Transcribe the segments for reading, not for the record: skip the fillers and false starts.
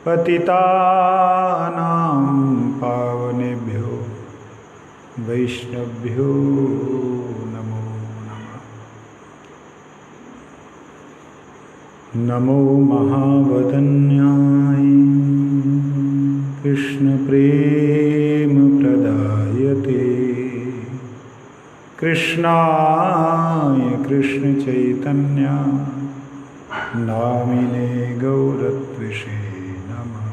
पतितानां पावनेभ्यो वैष्णवेभ्यो नमो नमः। नमो महावदन्याय कृष्णप्रेम प्रदायते कृष्णाय कृष्णचैतन्य नामिने गौरत्विषे नमः।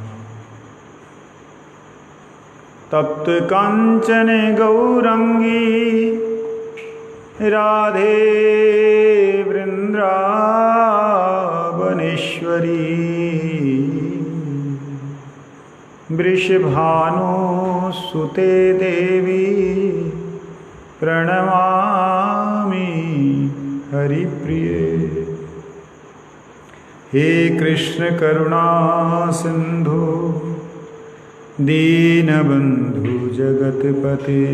तप्त कांचन गौरंगी राधे वृंदावनेश्वरी वृषभानुसुते देवी प्रणमामि हरिप्रिये। हे कृष्ण करुणा सिंधु दीनबंधु जगतपते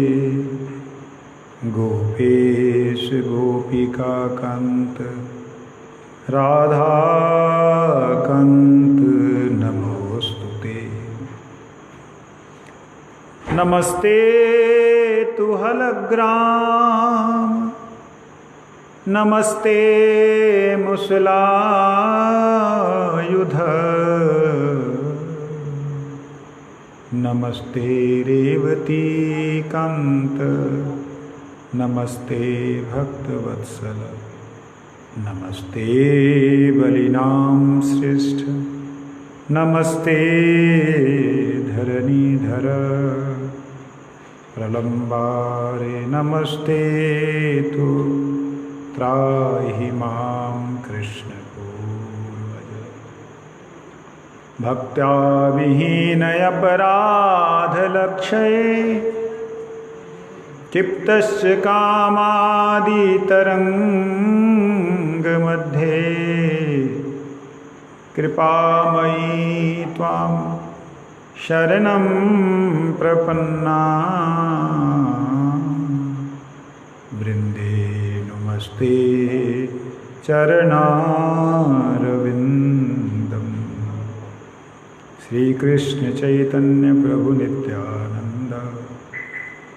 गोपेश गोपिका कांत राधाकांत नमोस्तुते। नमस्ते तुहलग्राम नमस्ते मुसलायुध नमस्ते रेवती कांत नमस्ते भक्तवत्सल नमस्ते बलिनाम श्रेष्ठ नमस्ते धरणीधर प्रलंबारे नमस्ते तु त्राहि मां कृष्ण पूर्वज। भक्त्या विहीनय अपराधलक्षये क्षिप्तस्य कामादितरङ्गमध्ये कृपामयी त्वां शरणं प्रपन्ना वृन्दे नमस्ते चरणारविन्दम्। श्री कृष्ण चैतन्य प्रभु नित्यानंद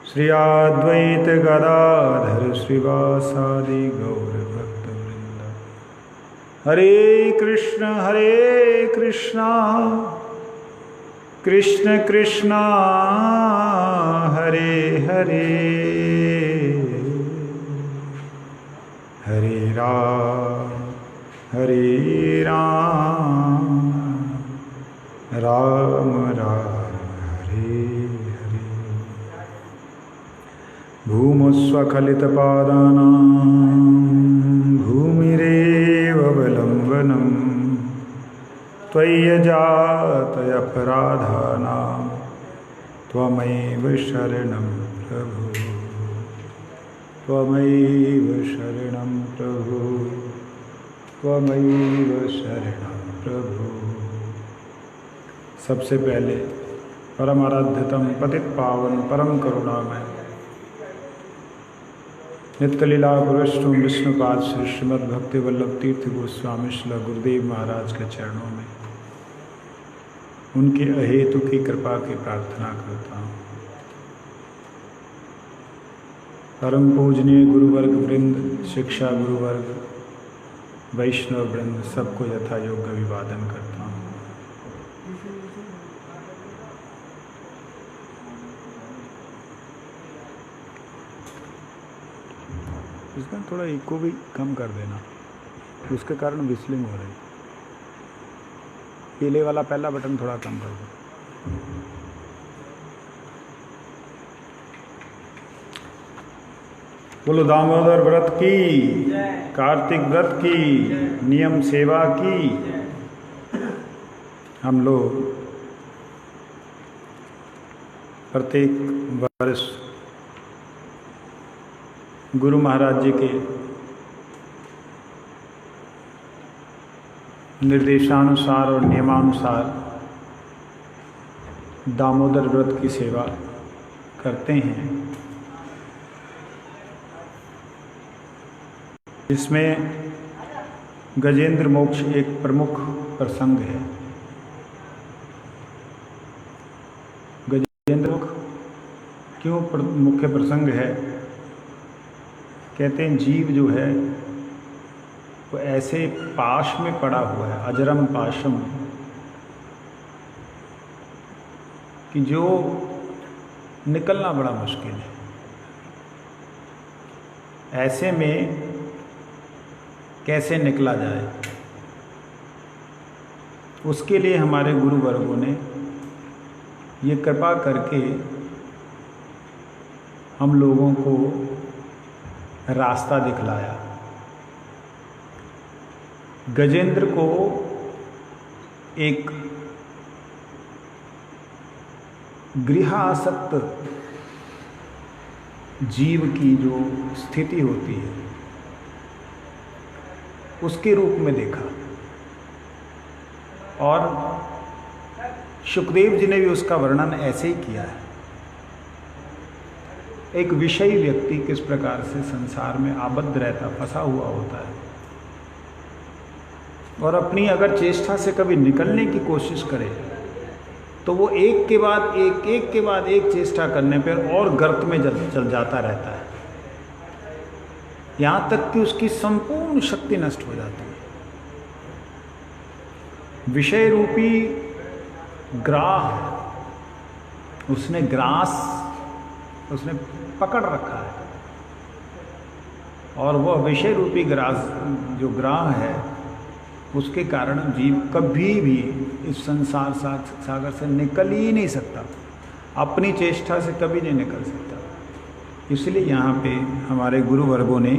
श्री अद्वैत गदाधर श्रीवासादि गौर भक्तवृंद। हरे कृष्ण कृष्ण कृष्ण हरे हरे हरे राम राम राम हरे हरे। भूमस्वखलितपादानां भूमिरेव अवलम्बनम् त्वय्यजातयपराधानां त्वमेव शरणं प्रभु त्वमेव शरणं प्रभु त्वमेव शरणं प्रभु। सबसे पहले परम आराध्यतम पतित पावन परम करुणामय नित्यलीला पुरुषोत्तम विष्णुपाद श्री श्रीमद् भक्ति वल्लभ तीर्थ गोस्वामी श्री गुरुदेव महाराज के चरणों में उनकी अहेतु की कृपा की प्रार्थना करता हूँ। परम पूजनीय गुरुवर्ग वृंद, शिक्षा गुरुवर्ग, वैष्णव वृंद सबको यथा योग्य अभिवादन करता हूँ। इसका थोड़ा इको भी कम कर देना, उसके कारण विस्लिंग हो रही। पीले वाला पहला बटन थोड़ा कम कर दो। बोलो दामोदर व्रत की, कार्तिक व्रत की, नियम सेवा की। हम लोग प्रत्येक वर्ष गुरु महाराज जी के निर्देशानुसार और नियमानुसार दामोदर व्रत की सेवा करते हैं। इसमें गजेंद्र मोक्ष एक प्रमुख प्रसंग है। क्यों मुख्य प्रसंग है। कहते हैं जीव जो है वो ऐसे पाश में पड़ा हुआ है, अजरम पाशम, कि जो निकलना बड़ा मुश्किल है। ऐसे में कैसे निकला जाए, उसके लिए हमारे गुरु वर्गों ने ये कृपा करके हम लोगों को रास्ता दिखलाया। गजेंद्र को एक गृहासक्त जीव की जो स्थिति होती है उसके रूप में देखा, और सुखदेव जी ने भी उसका वर्णन ऐसे ही किया है। एक विषयी व्यक्ति किस प्रकार से संसार में आबद्ध रहता, फंसा हुआ होता है, और अपनी अगर चेष्टा से कभी निकलने की कोशिश करे तो वो एक के बाद एक चेष्टा करने पर और गर्त में चल जाता रहता है, यहाँ तक कि उसकी संपूर्ण शक्ति नष्ट हो जाती है। विषय रूपी ग्राह उसने पकड़ रखा है, और वह विषय रूपी जो ग्राह है उसके कारण जीव कभी भी इस संसार सागर से निकल ही नहीं सकता, अपनी चेष्टा से कभी नहीं निकल सकता। इसलिए यहाँ पे हमारे गुरु वर्गों ने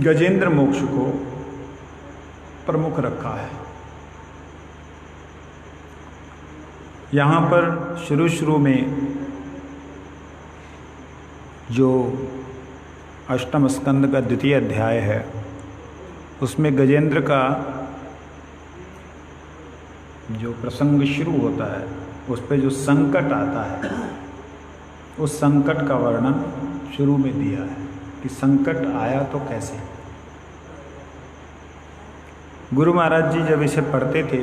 गजेंद्र मोक्ष को प्रमुख रखा है। यहाँ पर शुरू में जो अष्टम स्कंद का द्वितीय अध्याय है उसमें गजेंद्र का जो प्रसंग शुरू होता है उस पे जो संकट आता है उस संकट का वर्णन शुरू में दिया है कि संकट आया तो कैसे। गुरु महाराज जी जब इसे पढ़ते थे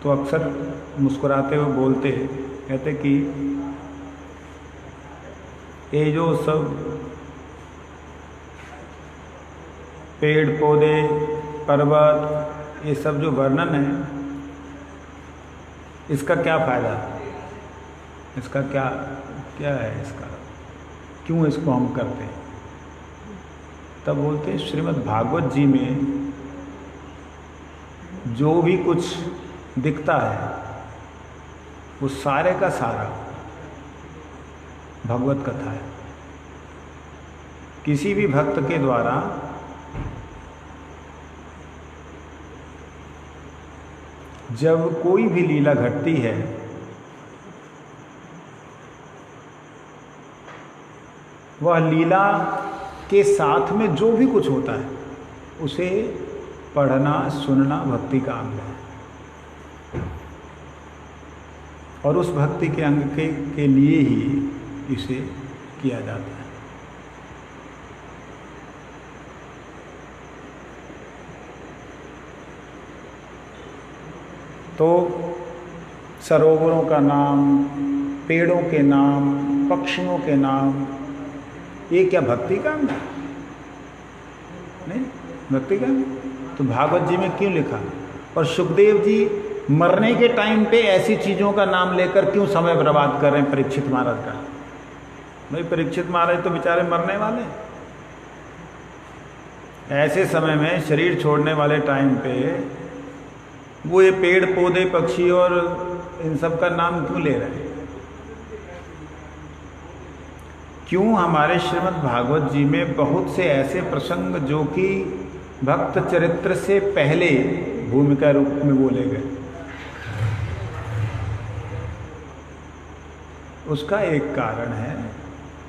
तो अक्सर मुस्कुराते हुए बोलते, कहते कि ये जो सब पेड़ पौधे पर्वत ये सब जो वर्णन है इसका क्या फायदा, इसका क्या है, इसका क्यों इसको हम करते हैं। तब बोलते हैं श्रीमद् भागवत जी में जो भी कुछ दिखता है वो सारे का सारा भगवत कथा है। किसी भी भक्त के द्वारा जब कोई भी लीला घटती है वह लीला के साथ में जो भी कुछ होता है उसे पढ़ना सुनना भक्ति का अंग है, और उस भक्ति के अंग के लिए ही इसे किया जाता है। तो सरोवरों का नाम, पेड़ों के नाम, पक्षियों के नाम, ये क्या भक्ति का अंग है? नहीं, भक्ति का अंग। तो भागवत जी में क्यों लिखा? और सुखदेव जी मरने के टाइम पे ऐसी चीज़ों का नाम लेकर क्यों समय बर्बाद कर रहे हैं परीक्षित महाराज का? भाई परीक्षित महाराज तो बेचारे मरने वाले, ऐसे समय में शरीर छोड़ने वाले टाइम पे वो ये पेड़ पौधे पक्षी और इन सब का नाम क्यों ले रहे हैं? क्यों हमारे श्रीमद् भागवत जी में बहुत से ऐसे प्रसंग जो कि भक्त चरित्र से पहले भूमिका रूप में बोले गए, उसका एक कारण है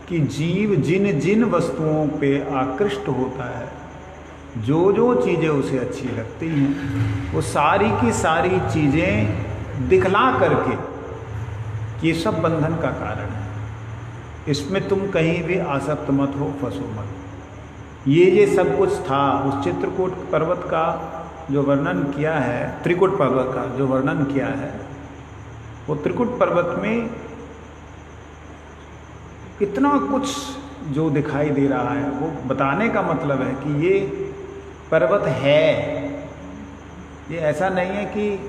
कि जीव जिन जिन वस्तुओं पे आकृष्ट होता है, जो जो चीज़ें उसे अच्छी लगती हैं वो सारी की सारी चीज़ें दिखला करके ये सब बंधन का कारण है। इसमें तुम कहीं भी आसक्त मत हो, फंसो मत। ये सब कुछ था उस चित्रकूट पर्वत का जो वर्णन किया है, त्रिकुट पर्वत का जो वर्णन किया है, वो त्रिकुट पर्वत में इतना कुछ जो दिखाई दे रहा है, वो बताने का मतलब है कि ये पर्वत है। ये ऐसा नहीं है कि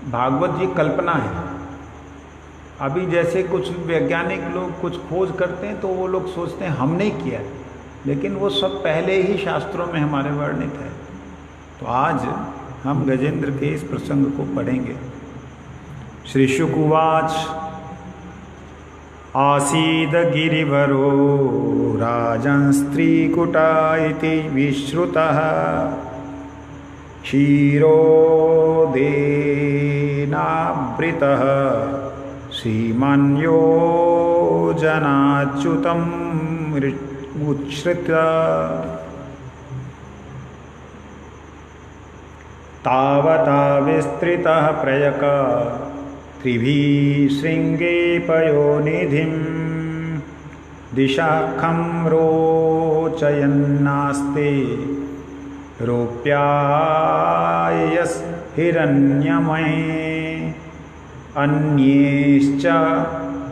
भागवत जी कल्पना है। अभी जैसे कुछ वैज्ञानिक लोग कुछ खोज करते हैं तो वो लोग सोचते हैं हमने किया, लेकिन वो सब पहले ही शास्त्रों में हमारे वर्णित है। तो आज हम गजेंद्र के इस प्रसंग को पढ़ेंगे। श्री शुक उवाच आसीद गिरिवरो राजन्स्त्रीकुटा इति विश्रुतः क्षीरोदेनावृतः श्रीमान् योजनाच्युतम् उच्छ्रित्य तावता विस्तृतः प्रयक त्रिभिः शृङ्गे पयोनिधिं दिशाखं रोचयन्नास्ते रोप्यायस् हिरण्यमये अन्येश्च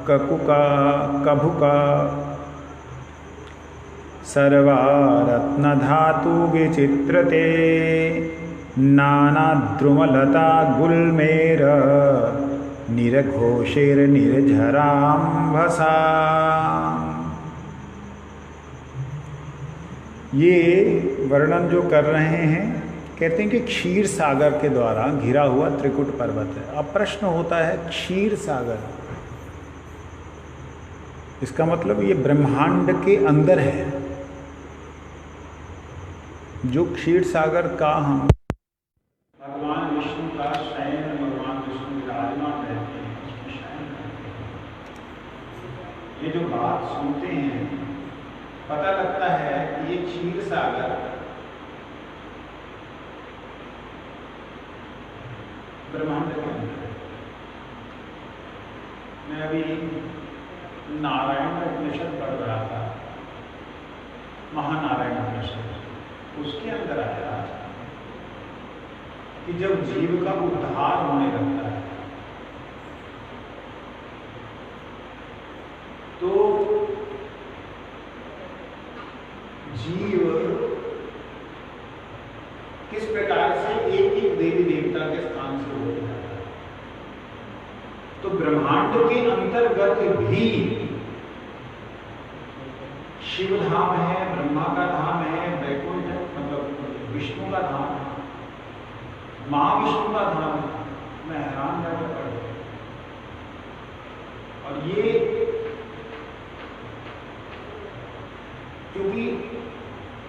ककुका कभुका सर्वा रत्नधातुविचित्रते नानाद्रुमलता गुल्मेर निरघोषैर्निर्झराम्भसा। ये वर्णन जो कर रहे हैं, कहते हैं कि क्षीर सागर के द्वारा घिरा हुआ त्रिकुट पर्वत है। अब प्रश्न होता है क्षीर सागर, इसका मतलब ये ब्रह्मांड के अंदर है। जो क्षीर सागर का हम भगवान विष्णु का शयन, भगवान विष्णु विराजमान रहते हैं, उसमें शयन करते हैं। ये जो बात सुनते हैं, पता लगता है कि ये क्षीर सागर ब्रह्मांड के अंदर है। मैं अभी नारायण उपनिषद पढ़ रहा था, महानारायण उपनिषद, उसके अंदर आया कि जब जीव का उद्धार होने लगता है तो जीव किस प्रकार से एक एक देवी देवता के स्थान से हो जाता है। तो ब्रह्मांड के अंतर्गत भी शिव धाम है, ब्रह्मा का धाम है, वैकुंठ है, मतलब विष्णु का धाम है, महाविष्णु का धाम है। मैं हैरान जाकर पढ़, और ये क्योंकि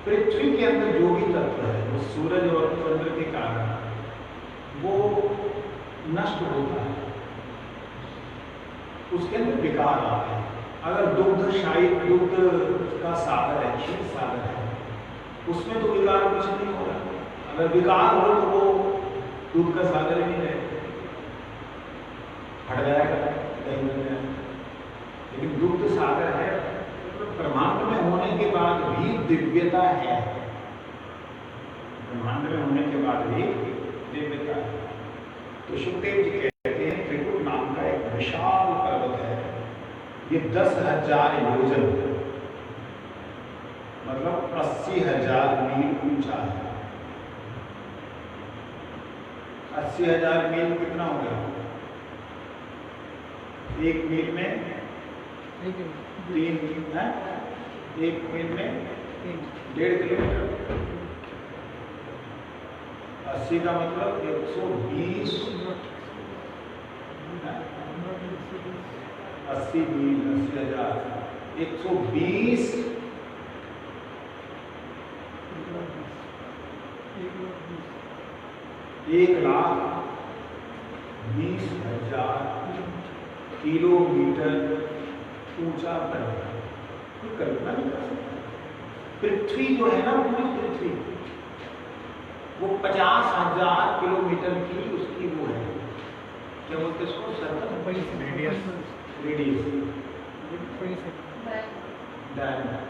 पृथ्वी के अंदर जो भी तत्व है वो सूरज और चंद्र के कारण वो नष्ट होता है, उसके अंदर विकार आते हैं। अगर दुग्धशाही दुग्ध का सागर है, क्षीर सागर है, उसमें तो विकार कुछ नहीं हो रहा। अगर विकार हो तो वो दूध का सागर ही नहीं रहेगा, हट जाएगा, लेकिन दुग्ध सागर है। ब्रह्मांड में होने के बाद भी दिव्यता है, ब्रह्मांड में होने के बाद भी दिव्यता है। तो सुखदेव जी कहते हैं त्रिकुट नाम का एक विशाल पर्वत है, ये 10,000 योजन मतलब 80,000 मील ऊंचा है। 80,000 मील कितना हो गया? एक मील में 3 मील है, एक मील में 1.5 किलोमीटर। 80 का मतलब 120, 80 मील, 80,000, 120 1,20,000 किलोमीटर ऊंचा पर्वत। कोई कल्पना नहीं कर सकता। पृथ्वी जो है ना, पूरी पृथ्वी वो 50,000 किलोमीटर की उसकी वो है, क्या बोलते इसको, सर्कल रेडियस, रेडियस डायमीटर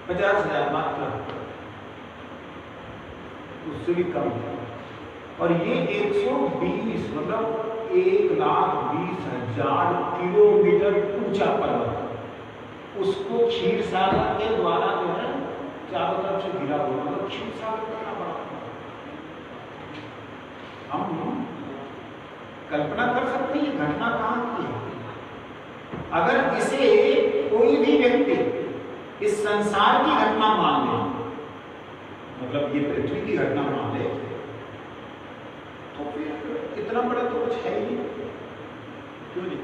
50,000 मात्र, उससे भी कम है। और ये 120 मतलब 1,20,000 किलोमीटर ऊंचा पर्वत, उसको क्षीर सागर के द्वारा जो है चारों तरफ से घिरा हुआ, मतलब क्षीर सागर कितना बड़ा। हम कल्पना कर सकते हैं घटना कहां की है। अगर इसे कोई भी व्यक्ति इस संसार की घटना मान ले, मतलब ये पृथ्वी की घटना मान ले, तो फिर इतना बड़ा तो कुछ है ही नहीं, क्यों नहीं?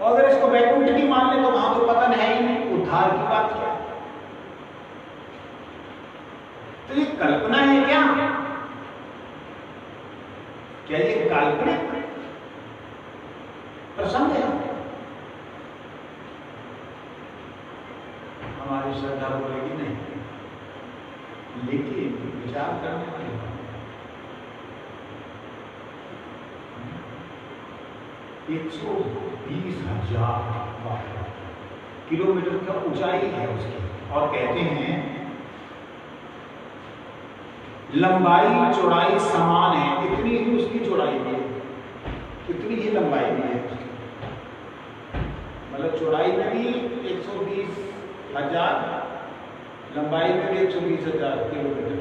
और अगर इसको वैकुंठ की मान ले तो वहां तो पतन है ही नहीं, उद्धार की बात क्या है? तो ये कल्पना है क्या ये काल्पनिक प्रसंग है? हमारी श्रद्धा बोलेगी नहीं, लेकिन विचार करने वाली बात 120,000 किलोमीटर का ऊंचाई है उसकी, और कहते हैं लंबाई चौड़ाई समान है, इतनी ही उसकी चौड़ाई भी है, इतनी ही लंबाई भी है उसकी, मतलब चौड़ाई में भी 120,000, लंबाई में भी 120,000 किलोमीटर,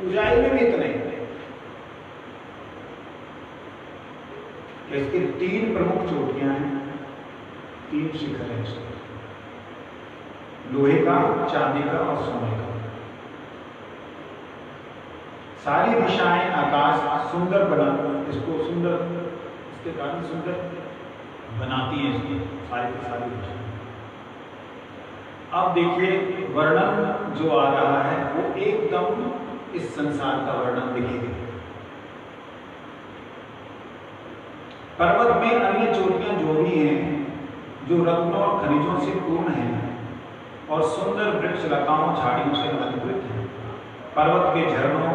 ऊंचाई में भी इतने। इसके 3 प्रमुख चोटियां हैं, 3 शिखर हैं इसके, लोहे का, चांदी का और सोने का। सारी दिशाएं आकाश सुंदर बना, इसको सुंदर, इसके कारण सुंदर बनाती हैं इसकी सारी की सारी दिशाएं। अब देखिए वर्णन जो आ रहा है वो एकदम इस संसार का वर्णन दिखेगा। पर्वत में अन्य चोटियां जो भी हैं, जो रत्नों और खनिजों से पूर्ण हैं और सुंदर वृक्ष लताओं झाड़ियों से अलंकृत हैं। पर्वत के झरनों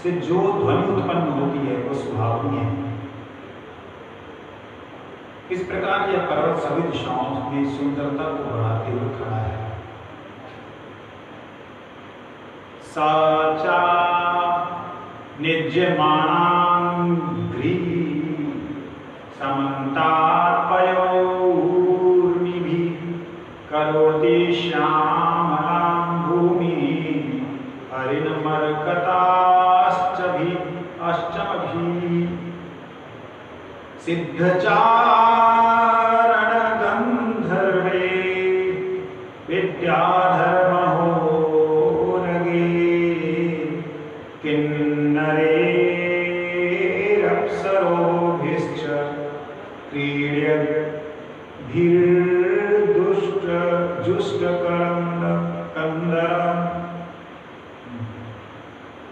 से जो ध्वनि उत्पन्न होती है वो सुहावनी है। इस प्रकार यह पर्वत सभी दिशाओं में सुंदरता को बढ़ाते हुए खड़ा है। साचा निज्यमानांघ्रि समन्तात्पयोर्निभिः करोति श्यामलां भूमिः हरिणमरकताश्चभिः सिद्धचारण गंधर्वे विद्याधर्महोरगे किन्नरेरप्सरोभिश्च क्रीड्यभिर्दुष्ट जुष्टकंदर।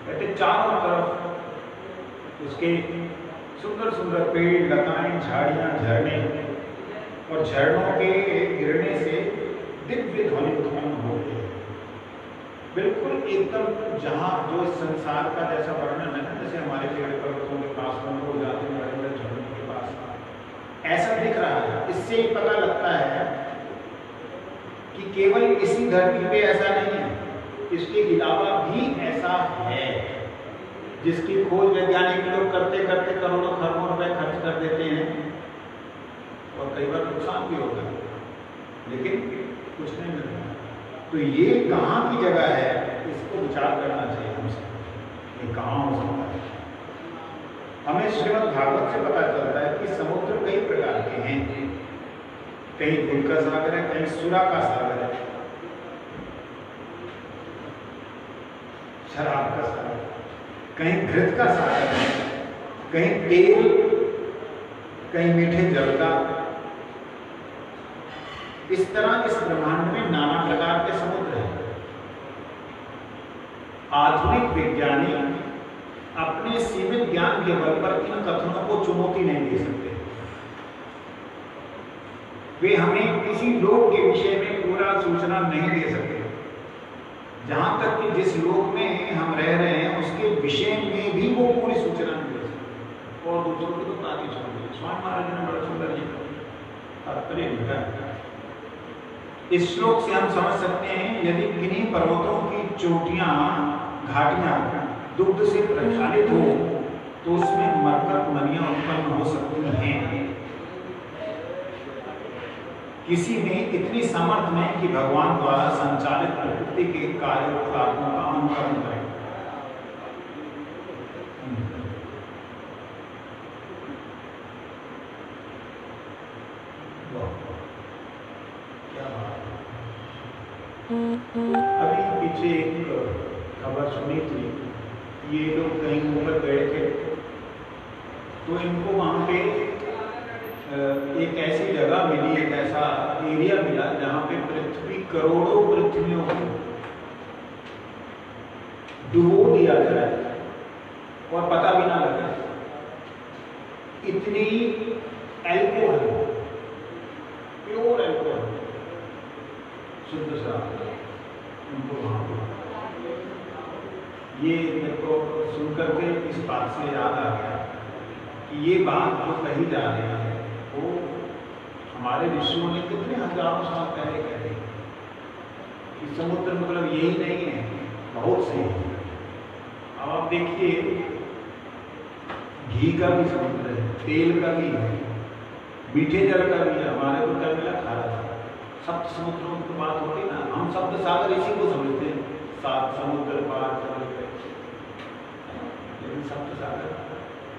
कहते चारों तरफ उसके सुंदर सुंदर पेड़, लताएं, झाड़ियां, झरने, और झरनों के गिरने से दिव्य ध्वनि उत्पन्न हो रही है। बिल्कुल एकदम जहाँ जो इस संसार का जैसा वर्णन है ना, जैसे हमारे पेड़ पर्वतों के पास हम लोग जाते हैं बड़े बड़े झरनों के पास, ऐसा दिख रहा है। इससे ही पता लगता है कि केवल इसी धरती पे ऐसा नहीं है, इसके अलावा भी ऐसा है, जिसकी खोज वैज्ञानिक लोग करते करते करोड़ों खरबों रुपए खर्च कर देते हैं, और कई बार नुकसान भी होता है, लेकिन कुछ नहीं मिल रहा। तो ये कहाँ की जगह है, इसको विचार करना चाहिए हमसे, ये कहाँ हो सकता है। हमें श्रीमद् भागवत से पता चलता है कि समुद्र कई प्रकार के हैं, कहीं दूध का सागर है, कहीं सुरा का सागर है, शराब का सागर, कहीं घृत का सागर है, कहीं तेल, कहीं मीठे जल का। इस तरह इस ब्रह्मांड में नाना प्रकार के समुद्र हैं। आधुनिक विज्ञानी अपने सीमित ज्ञान के बल पर इन कथनों को चुनौती नहीं दे सकते। वे हमें किसी लोक के विषय में पूरा सूचना नहीं दे सकते। जहां तक कि जिस लोक में हम रह रहे हैं उसके विषय में भी वो पूरी सूचना नहीं दे सकते, और दूसरों को तो ताकि छोड़ दिया। स्वामी महाराज ने बड़ा सुंदर ये तात्पर्य लिखा है। इस श्लोक से हम समझ सकते हैं, यदि किन्हीं पर्वतों की चोटियां, घाटियां दुग्ध से प्रज्वालित हो तो उसमें मरकत मनियां उत्पन्न हो सकती हैं। किसी में इतनी समर्थ नहीं कि भगवान द्वारा संचालित प्रकृति के कार्यकलापों का अनुकरण करें। क्या बात है। अभी पीछे एक खबर सुनी थी, ये लोग कहीं ऊपर गए थे तो इनको वहां पे एक ऐसी जगह मिली, एक ऐसा एरिया मिला जहां पे पृथ्वी करोड़ों पृथ्वियों को डुबो दिया जाए और पता भी ना लगे। इतनी एल्कोहल, प्योर एल्कोहल, शुद्ध शराब उनको वहां पर। ये मेरे को सुनकर के इस बात से याद आ गया कि ये बात जो कही जा रही है वो हमारे ऋषियों ने कितने हजारों साल पहले कह दी कि समुद्र मतलब यही नहीं है, बहुत सही है। अब आप देखिए, घी का भी समुद्र है, तेल का भी है, मीठे जल का भी है। हमारे को क्या मिला, खारा था। सप्त समुद्रों की बात होती ना, हम सप्त सागर इसी को समझते हैं, सात समुद्र पार चल गए। लेकिन सप्त सागर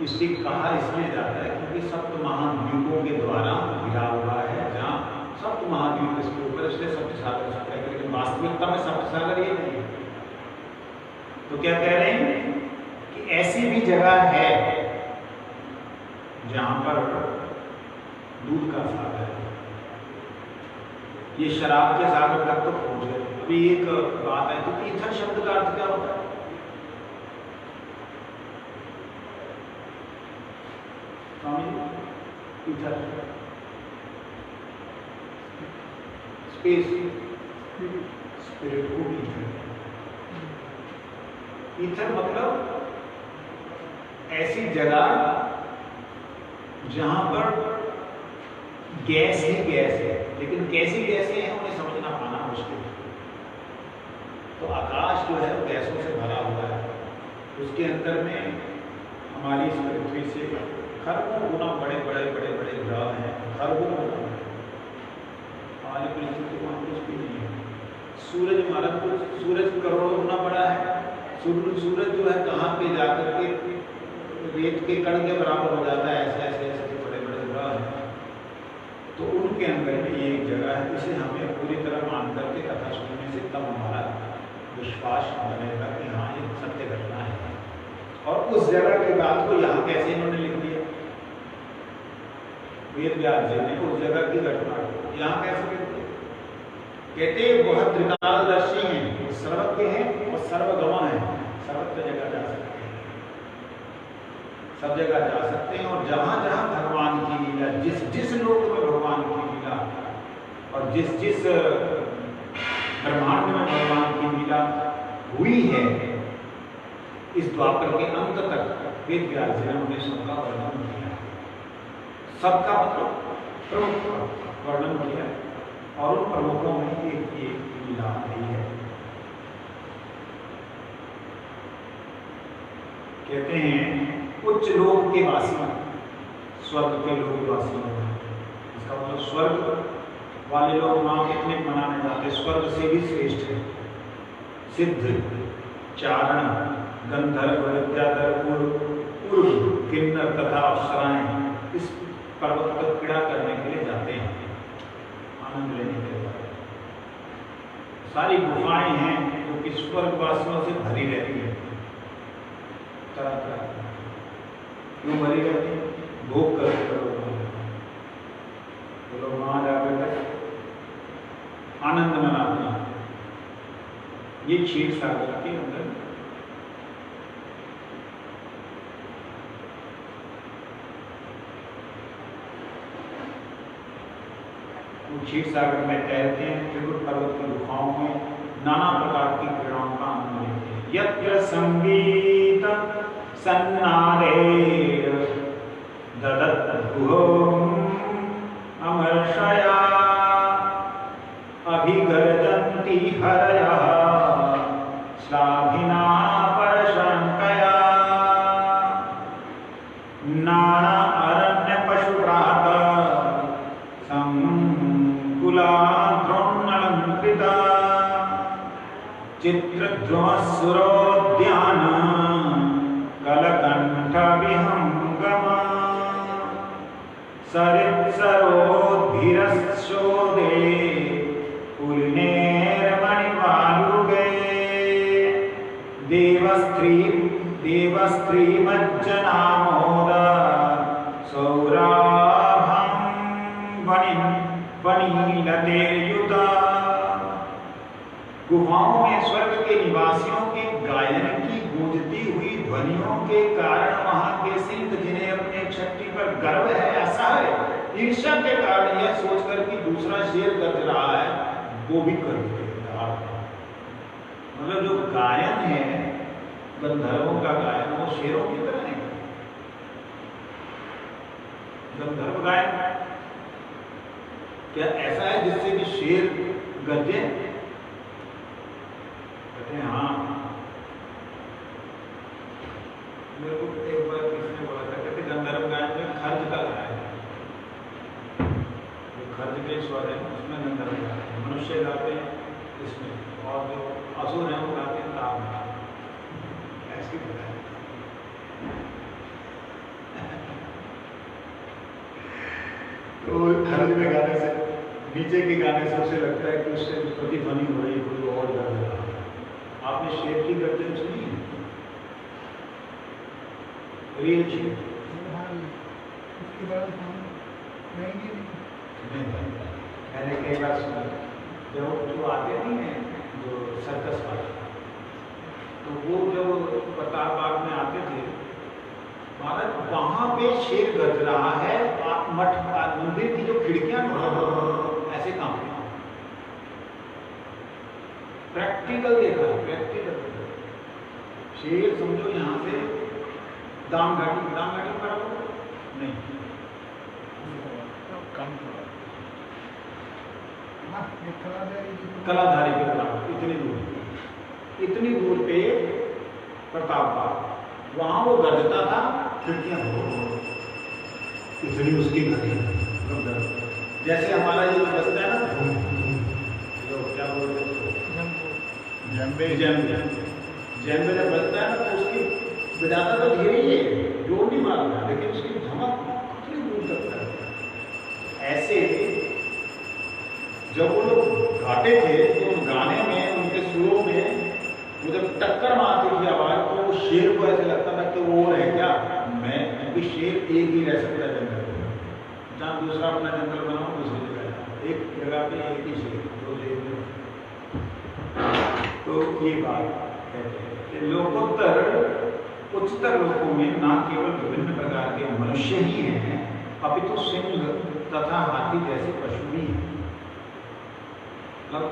इससे कहा इसलिए जाता है क्योंकि सप्त महाद्वीपों के द्वारा घिरा हुआ है, जहाँ सप्त महाद्वीप इसके ऊपर, इसलिए सप्त सागर जाता है। लेकिन वास्तविकता में सप्त सागर ये नहीं है। तो क्या कह रहे हैं कि ऐसी भी जगह है जहां पर दूध का सागर है। ये शराब के सागर तक तो पहुंच गए। अभी एक बात है, तो ईथर शब्द का अर्थ क्या होता है? ईथर, स्पेस, स्पिरिट को ईथर। ईथर मतलब ऐसी जगह जहां पर गैस ही गैस है, लेकिन कैसी गैसें हैं उन्हें समझना पाना मुश्किल है। तो आकाश जो है वो गैसों से भरा हुआ है, उसके अंदर में हमारी इस पृथ्वी से खरबों गुना बड़े बड़े बड़े बड़े ग्रह हैं, खरबों गुना। हमारी पृथ्वी को वहाँ कुछ भी नहीं है। सूरज हमारा सूरज करोड़ों गुना बड़ा है। सूरज जो है कहाँ पे जाकर के रेत के कण के बराबर हो जाता है। ऐसे ऐसे ऐसे बड़े बड़े ग्रह हैं, तो उनके अंदर में ये एक जगह है। इसे हमें पूरी तरह मान करके कथा सुनने से तब हमारा विश्वास बनेगा कि हाँ ये सत्य घटना है। और उस जगह की बात को यहाँ कैसे इन्होंने लिख दिया, वेद व्यास जी ने उस जगह की घटना को यहाँ कैसे लिख दिया? कहते वह त्रिकालदर्शी हैं, सर्वज्ञ हैं और सर्वगवाह हैं, सर्वत्र जगह जा सकते हैं, सब जगह जा सकते हैं। और जहाँ जहाँ भगवान की लीला, जिस जिस लोक में भगवान की लीला और जिस जिस ब्रह्मांड में भगवान की लीला हुई है, इस द्वापर के अंत तक वेद व्यास जी ने उन्हें सबका वर्णन किया, सबका मतलब प्रमुख का वर्णन किया। और उन प्रमुखों में एक लीला आई है। कहते हैं उच्च लोक के वासी, स्वर्ग के लोक वासी, इसका मतलब स्वर्ग वाले लोग वहां कितने मनाने जाते, स्वर्ग से भी श्रेष्ठ है। सिद्ध, चारण, गंधर्व, विद्याधर, पूर्व, किन्नर तथा अप्सराएं इस पर्वत पर क्रीड़ा करने के लिए जाते हैं, आनंद लेने के लिए। सारी गुफाएं हैं जो कि स्वर्गवासियों से भरी रहती है, तरह तरह क्यों भरी रहती है? भोग करके लोग वहां जाकर आनंद मनाते हैं। ये क्षीर सागर के अंदर क्षीर सागर में तैरते हैं, त्रिकुट पर्वत की गुफाओं में नाना प्रकार की क्रीड़ाओं का आनंद लेते हैं। यत्र संगीत सन्नादेर ददत्तुहोम अमर्षया अभिगर्जन्ति हरयः श्लाघिना परशंकया। मंडिता चित्रध्वमसुरोद्यान कलकंठ विहंगमा सरित्सरोद्भिरशोदे पुलिनेर्मणिपालुगे देवस्त्री मज्जनामोद सौराभं वनिलतेर्युता। गुफाओं में स्वर्ग के निवासियों के गायन की गूंजती हुई ध्वनियों के कारण वहां के सिंह जिन्हें अपने छठी पर गर्व है, ऐसा है ईर्ष्या के कारण यह सोचकर कि दूसरा शेर गरज रहा है वो भी कर देगा। मतलब जो गायन है गंधर्वों का गायन वो शेरों की तरह है। गंधर्व गायन क्या ऐसा है जिससे कि शेर गरजे? हाँ, मेरे को एक बार किसी ने बोला था, कहते गंधर्व गायन में खर्च का गायन है, जो खर्च के स्वर है उसमें गंधर्व गायन है, मनुष्य गाते हैं इसमें, और जो असुर हैं वो गाते हैं ताल में। ऐसी बताया तो खर्च में गाने से, नीचे के गाने से उसे लगता है कि उससे प्रतिध्वनि हो रही, कोई और गा रहा है। आपने शेर की गर्जन सुनी है? रियल शेर? मैंने कई बार सुना, जब जो आते नहीं हैं जो सर्कस वाले, तो वो जब प्रतापबाग में आते थे महाराज, वहां पे शेर गरज रहा है, मठ मंदिर की जो खिड़कियां ऐसे काम है। प्रैक्टिकल देखा, प्रैक्टिकल शेर समझो यहाँ से दाम घाटी पर नहीं, कलाधारी के बराबर इतनी दूर पे प्रतापबाग, वहां वो गरजता था, खिड़कियां इतनी उसकी घटी। जैसे हमारा ये बजता है ना, क्या बोलते हैं, जैम्बे जब बजता है ना, तो उसकी बजाता तो धीरे ही है, जोर नहीं मारता, लेकिन उसकी धमक कितनी दूर तक है। ऐसे जब वो लोग गाते थे तो गाने में उनके सुरों में वो जब टक्कर मारती थी आवाज, तो वो शेर को ऐसे लगता था कि वो है क्या मैं, क्योंकि शेर एक ही रह सकता है जंगल में, जहाँ दूसरा अपना जंगल बनाओ दूसरी जगह, एक जगह पे एक ही शेर, दो शेर। तो ये बात कहते हैं कि लोकोत्तर उच्चतर लोकों में न केवल विभिन्न प्रकार के मनुष्य ही हैं, अपितु सिंह तथा हाथी जैसे पशु भी हैं।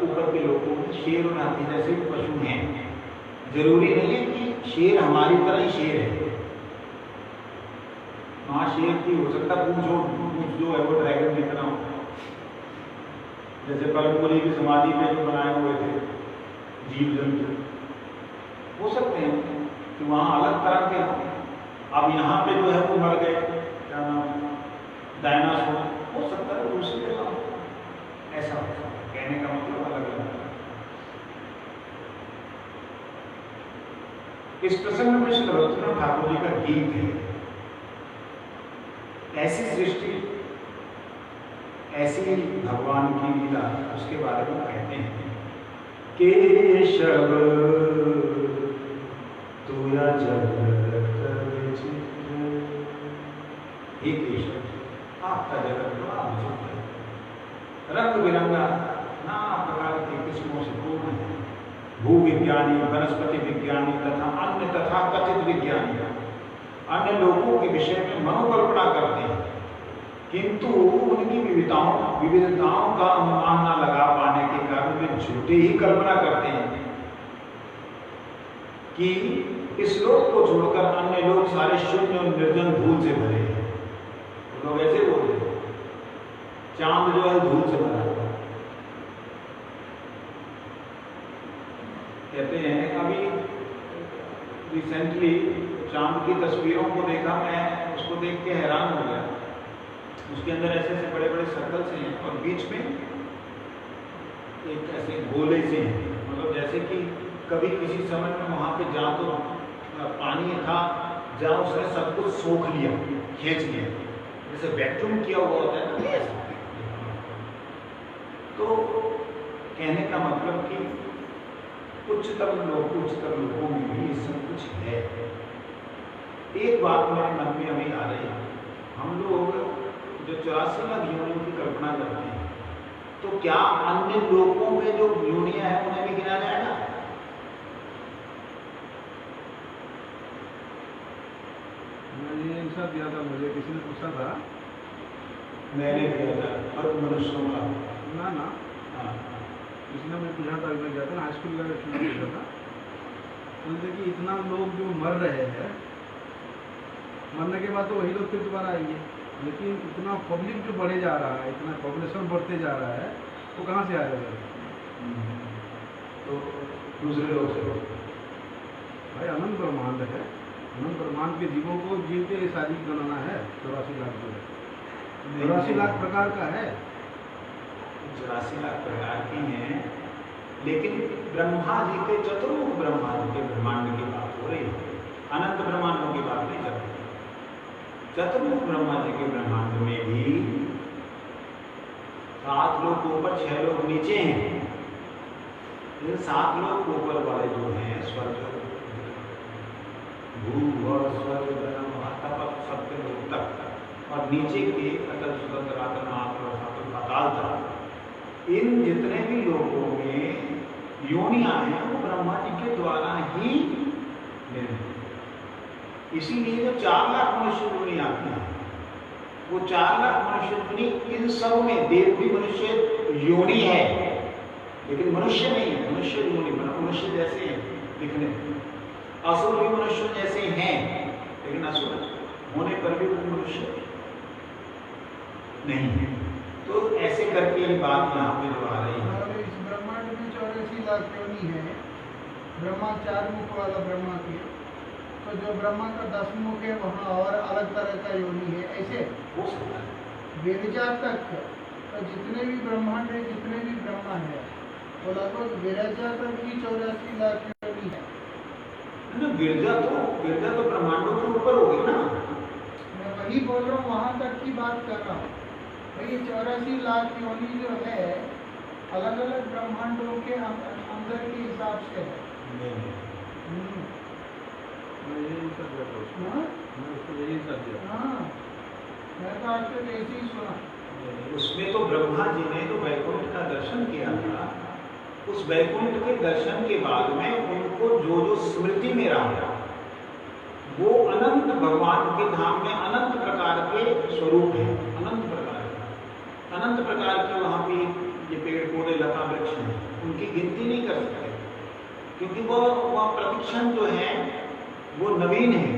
ऊपर के लोगों में शेर और हाथी जैसे पशु हैं। जरूरी नहीं है कि शेर हमारी तरह ही शेर है, वहां शेर की हो सकता पूंछ जो है वो ड्रैगन की तरह हो, जैसे पलमपुरी की समाधि में जो बनाए हुए थे जीव जंतु हो सकते हैं कि वहां अलग तरह के। अब यहाँ पे जो है वो मर गए, क्या नाम, डायनासोर, हो सकता है दूसरी जगह ऐसा हो, कहने का मतलब अलग अलग। इस प्रसंग में श्री रविन्द्रनाथ ठाकुर जी का गीत है, ऐसी सृष्टि, ऐसी भगवान की लीला, उसके बारे में कहते हैं। केशव तुया जगत विचित्र, हे केशव आपका जगत बड़ा विचित्र है, रंग बिरंगा नाना प्रकार की किस्मों से पूर्ण है। भू विज्ञानी, वनस्पति विज्ञानी तथा अन्य तथा कथित विज्ञानी अन्य लोगों के विषय में मनोकल्पना करते हैं, किंतु उनकी विविधताओं का अनुमान न लगा पाने के कारण वे झूठी ही कल्पना करते हैं कि इस लोक को छोड़कर अन्य लोग सारे शून्य और निर्जन धूल से भरे हैं। लोग ऐसे बोलते हैं, चांद जो है धूल से भरा हुआ। कहते हैं अभी रिसेंटली चांद की तस्वीरों को देखा, मैं उसको देख के हैरान हो गया। उसके अंदर ऐसे ऐसे बड़े बड़े सर्कल्स हैं और बीच में एक ऐसे गोले से हैं, मतलब जैसे कि कभी किसी समय में वहाँ पे जा तो पानी था, जहाँ उसने सब कुछ सोख लिया, खींच लिया, जैसे वैक्यूम किया हुआ होता है ना ऐसा। तो कहने का मतलब कि उच्चतर लोगों में भी ये सब कुछ है। एक बात मेरे मन में अभी आ रही है, हम लोग जो 84 लाख योनियों की कल्पना करते हैं, तो क्या अन्य लोगों में जो योनियां हैं उन्हें भी गिना जाएगा? मैंने ऐसा दिया था, मुझे किसी ने पूछा था, मैंने दिया था और मनुष्यों का ना किसी ने मुझे पूछा था, मैं गया था ना हाई स्कूल का स्टूडेंट पूछा था, बोलते कि इतना लोग जो मर रहे हैं, मरने के बाद तो वही लोग फिर दोबारा आएंगे, लेकिन इतना पब्लिक जो बढ़े जा रहा है, इतना पॉपुलेशन बढ़ते जा रहा है, वो कहाँ से आ जाएगा? तो दूसरे लोग से भाई अनंत ब्रह्मांड है, अनंत ब्रह्मांड के जीवों को जीव के सारी गणना है, 84 लाख जो है, 84 लाख प्रकार का है, 84 लाख प्रकार की हैं, लेकिन ब्रह्मा जी के चतुर्मुख ब्रह्मा जी के ब्रह्मांड की बात हो रही है, अनंत ब्रह्मांडों की बात नहीं चल रही। चतुर्मुख ब्रह्मा जी के ब्रह्मांड में भी 7 लोग ऊपर 6 लोग नीचे हैं। इन 7 लोग ऊपर वाले जो हैं स्वर्ग, भू और स्वर्ग तप सबके लोग तक, और नीचे के अतल स्वतंत्र आत्मा पाताल तक, इन जितने भी लोगों में योनियां हैं वो ब्रह्मा जी के द्वारा ही निर्मित। इसीलिए जो 4 लाख मनुष्य योनि आती है, वो 4 लाख मनुष्य योनि इन सब में देव भी मनुष्य योनि है, लेकिन मनुष्य नहीं है, मनुष्य योनि मनुष्य जैसे हैं दिखने, असुर भी मनुष्य जैसे हैं, लेकिन असुर होने पर भी वो मनुष्य नहीं है। तो ऐसे करके ये बात यहाँ पे जो आ रही है, इस ब्रह्मांड में 84 लाख योनि है, ब्रह्मा 4 मुख वाला ब्रह्मा के, तो जो ब्रह्मा का 10 मुख है वहाँ और अलग तरह का योनि है, ऐसे हो सकता है। विरजा तक तो जितने भी ब्रह्मांड है, जितने भी ब्रह्मा है, वो लगभग विरजा तक ही 84 लाख योनि है। गिरजा तो ब्रह्मांडों के ऊपर हो गई ना। मैं वही बोल रहा हूँ, वहाँ तक की बात कर रहा हूँ भाई। 84 लाख योनि जो है अलग अलग ब्रह्मांडों के अंदर के हिसाब से है। मैं यही सब दिया था उसको, हाँ? मैं उसको यही सब दिया। हाँ, मैं तो आज तक ऐसे ही सुना। उसमें तो ब्रह्मा जी ने तो वैकुंठ का दर्शन किया था, उस वैकुंठ के दर्शन के बाद में उनको जो जो स्मृति में रहा, वो अनंत भगवान के धाम में अनंत प्रकार के स्वरूप हैं, अनंत प्रकार के वहाँ पे ये पेड़ पौधे लता वृक्ष हैं, उनकी गिनती नहीं कर सकते, क्योंकि वह प्रतिक्षण जो है वो नवीन है,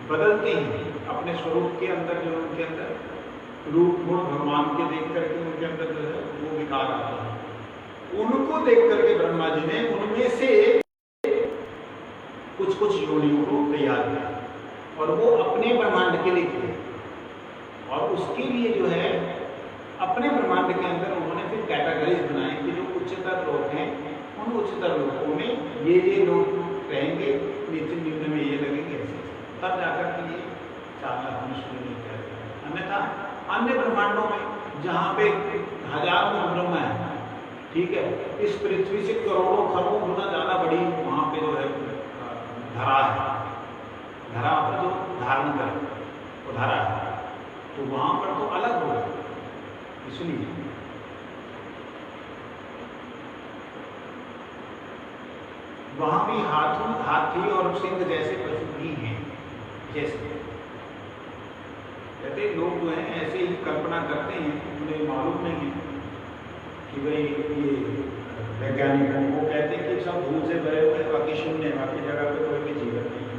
बदलते हैं अपने स्वरूप के अंदर, जो उनके अंदर रूप गुण भगवान के देख करके उनके अंदर जो है वो विकार आता है। उनको देख करके ब्रह्मा जी ने उनमें से कुछ कुछ योनियों को तैयार किया और वो अपने ब्रह्मांड के लिए किए, और उसके लिए जो है अपने ब्रह्मांड के अंदर उन्होंने फिर कैटेगरीज बनाई कि जो उच्चतर लोग हैं उन उच्चतर लोगों में ये लोग रहेंगे, नीचे निम्न में ये लगेंगे, तब जाकर के ये 4 लाख मनुष्य नहीं कहते। अन्यथा अन्य ब्रह्मांडों में जहाँ पे हजारों ब्रह्म है, ठीक है, इस पृथ्वी से करोड़ों खरबों गुना ज़्यादा बड़ी वहाँ पे जो है धरा है, धरा पर जो धारण कर वो धरा है, तो वहाँ पर तो अलग होगा। इसलिए वहाँ भी हाथी और सिंह जैसे पशु भी हैं। जैसे कहते लोग जो हैं ऐसे ही कल्पना करते हैं, उन्हें मालूम नहीं है कि भाई ये वैज्ञानिकों को कहते हैं कि सब धूल से भरे हुए, बाकी शून्य, बाकी जगह पे कोई भी जीवन नहीं है।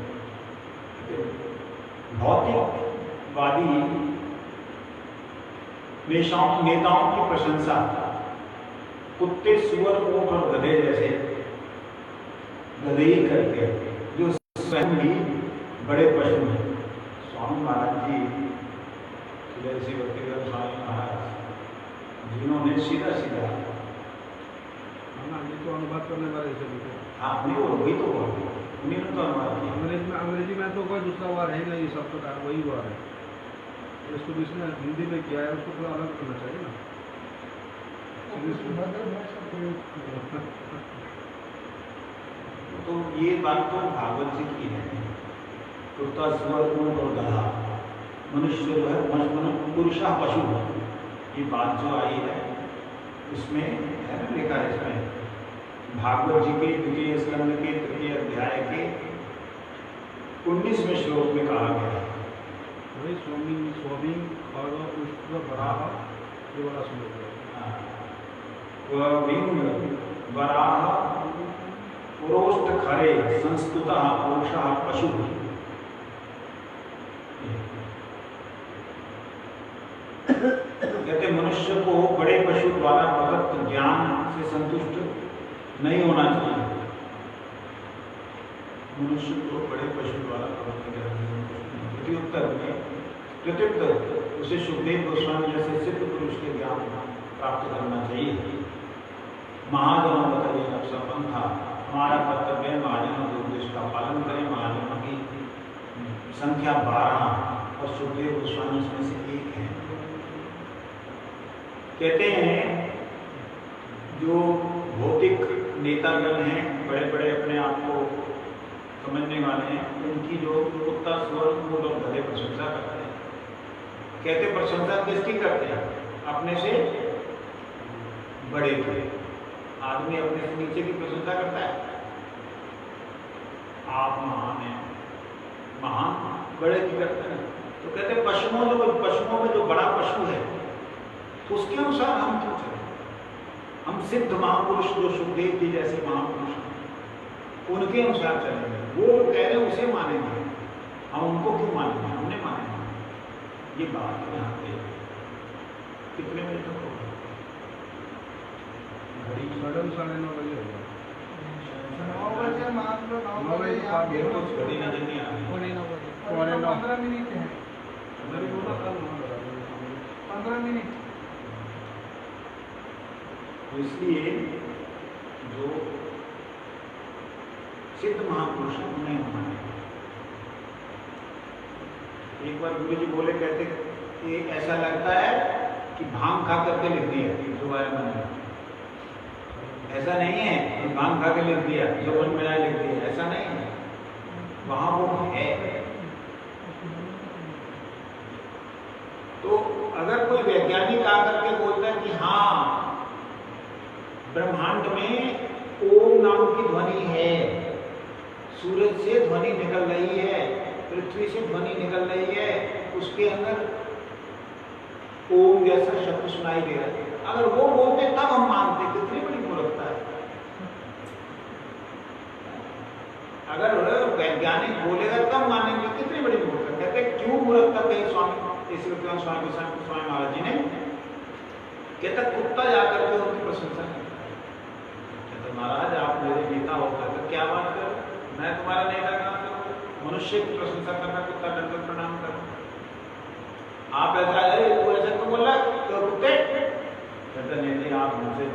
भौतिकवादी नेताओं की प्रशंसा कुत्ते, सुअर, ऊंट और गधे जैसे गधे ही करते हैं, जो स्वयं भी बड़े पशु हैं। स्वामी महाराज जी, स्वामी महाराज, जिन्होंने सीधा सीधा ना, ये तो अनुवाद करने वाले सभी को। हाँ नहीं वो वही तो बोल रहे हैं, उन्हीं ने तो अनुवाद किया। अंग्रेजी में तो कोई दूसरा वार है नहीं, सब तो वही वार है। इसको भी इसने हिंदी में किया है, उसको थोड़ा अलग करना चाहिए ना। भद्र भाषा प्रयोग किया। तो ये बात तो भागवत जी की है। कुत्ता, सुअर, ऊंट और गधा, मनुष्य जो है पुरुषा पशु, ये बात जो आई है इसमें है ना, लिखा है इसमें भागवत जी के द्वितीय स्कंद के तृतीय अध्याय के 19वें श्लोक में कहा गया है। वही स्वामी और उष्ण बराह, ये वाला श्लोक है। वराह पुरोष्ठ खरे संस्तुता पुरुषा पशु। कहते मनुष्य को बड़े पशु द्वारा प्रदत्त ज्ञान से संतुष्ट नहीं होना चाहिए। मनुष्य को बड़े पशु द्वारा प्रदत्त ज्ञान से संतुष्ट नहीं। प्रत्युत्तर में प्रत्युत्तर उसे सुखदेव गोस्वामी जैसे सिद्ध पुरुष के ज्ञान प्राप्त करना चाहिए। महाजनों बताइए नक्शा पंथा, हमारा कर्तव्य है महाजनों के उपदेश का पालन करें। महाजनों की संख्या 12 और सुखदेव गोस्वामी उसमें से एक है। कहते हैं जो भौतिक नेतागण हैं, बड़े बड़े अपने आप को समझने वाले हैं, उनकी जो कुत्ता, सुअर, ऊंट और गधे प्रशंसा करते हैं। कहते प्रशंसा किसकी करते हैं? अपने से बड़े की। आदमी अपने से नीचे की प्रशंसा करता है, आप महान हैं, महान बड़े की करते हैं। तो कहते पशुओं में जो बड़ा पशु है उसके अनुसार हम क्यों चलें? हम सिद्ध महापुरुष जो सुखदेव जी जैसे महापुरुष हैं उनके अनुसार चलेंगे। वो जो कह रहे हैं उसे मानेंगे, हम उनको क्यों मानेंगे? हमने मानेंगे। ये बात यहाँ पे कितने बजे तक होगा? घड़ी 9:30 बजे होगा। 9 बजे मान लो, 9 बजे आप मेरे को घड़ी नजर नहीं आ रही। 15 मिनट है, मेरे को ना कल 15 मिनट। तो इसलिए जो सिद्ध महापुरुष हैं उन्हें माने। एक बार गुरु जी बोले, कहते कि ऐसा लगता है कि भांग खा करके लिख दिया जो आया मन में। ऐसा नहीं है कि भांग खा के लिख दिया, जो मन में आया लिख दिया, ऐसा नहीं है। वहां वो है। तो अगर कोई वैज्ञानिक आकर के बोलता है कि हाँ ब्रह्मांड में ओम नाम की ध्वनि है, सूरज से ध्वनि निकल रही है, पृथ्वी से ध्वनि निकल रही है, उसके अंदर ओम जैसा शब्द सुनाई दे रहा है, अगर वो बोलते तब हम मानते। कितनी बड़ी मूर्खता है। अगर वैज्ञानिक बोलेगा तब मानेंगे, कितनी बड़ी मूर्खता। कहते क्यों मूर्खता कही स्वामी स्वामी महाराज जी ने? कहता कुत्ता जाकर के उनकी प्रशंसा की। महाराज आप मेरे नेता होकर तो क्या बात कर, मैं तुम्हारा नेता कहाँ करूँ? मनुष्य की प्रशंसा करना, कुत्ता दंडवत प्रणाम करना। आप ऐसा है, तू ऐसा क्यों बोल रहा तो कुत्ते? कहते नहीं, आप हमसे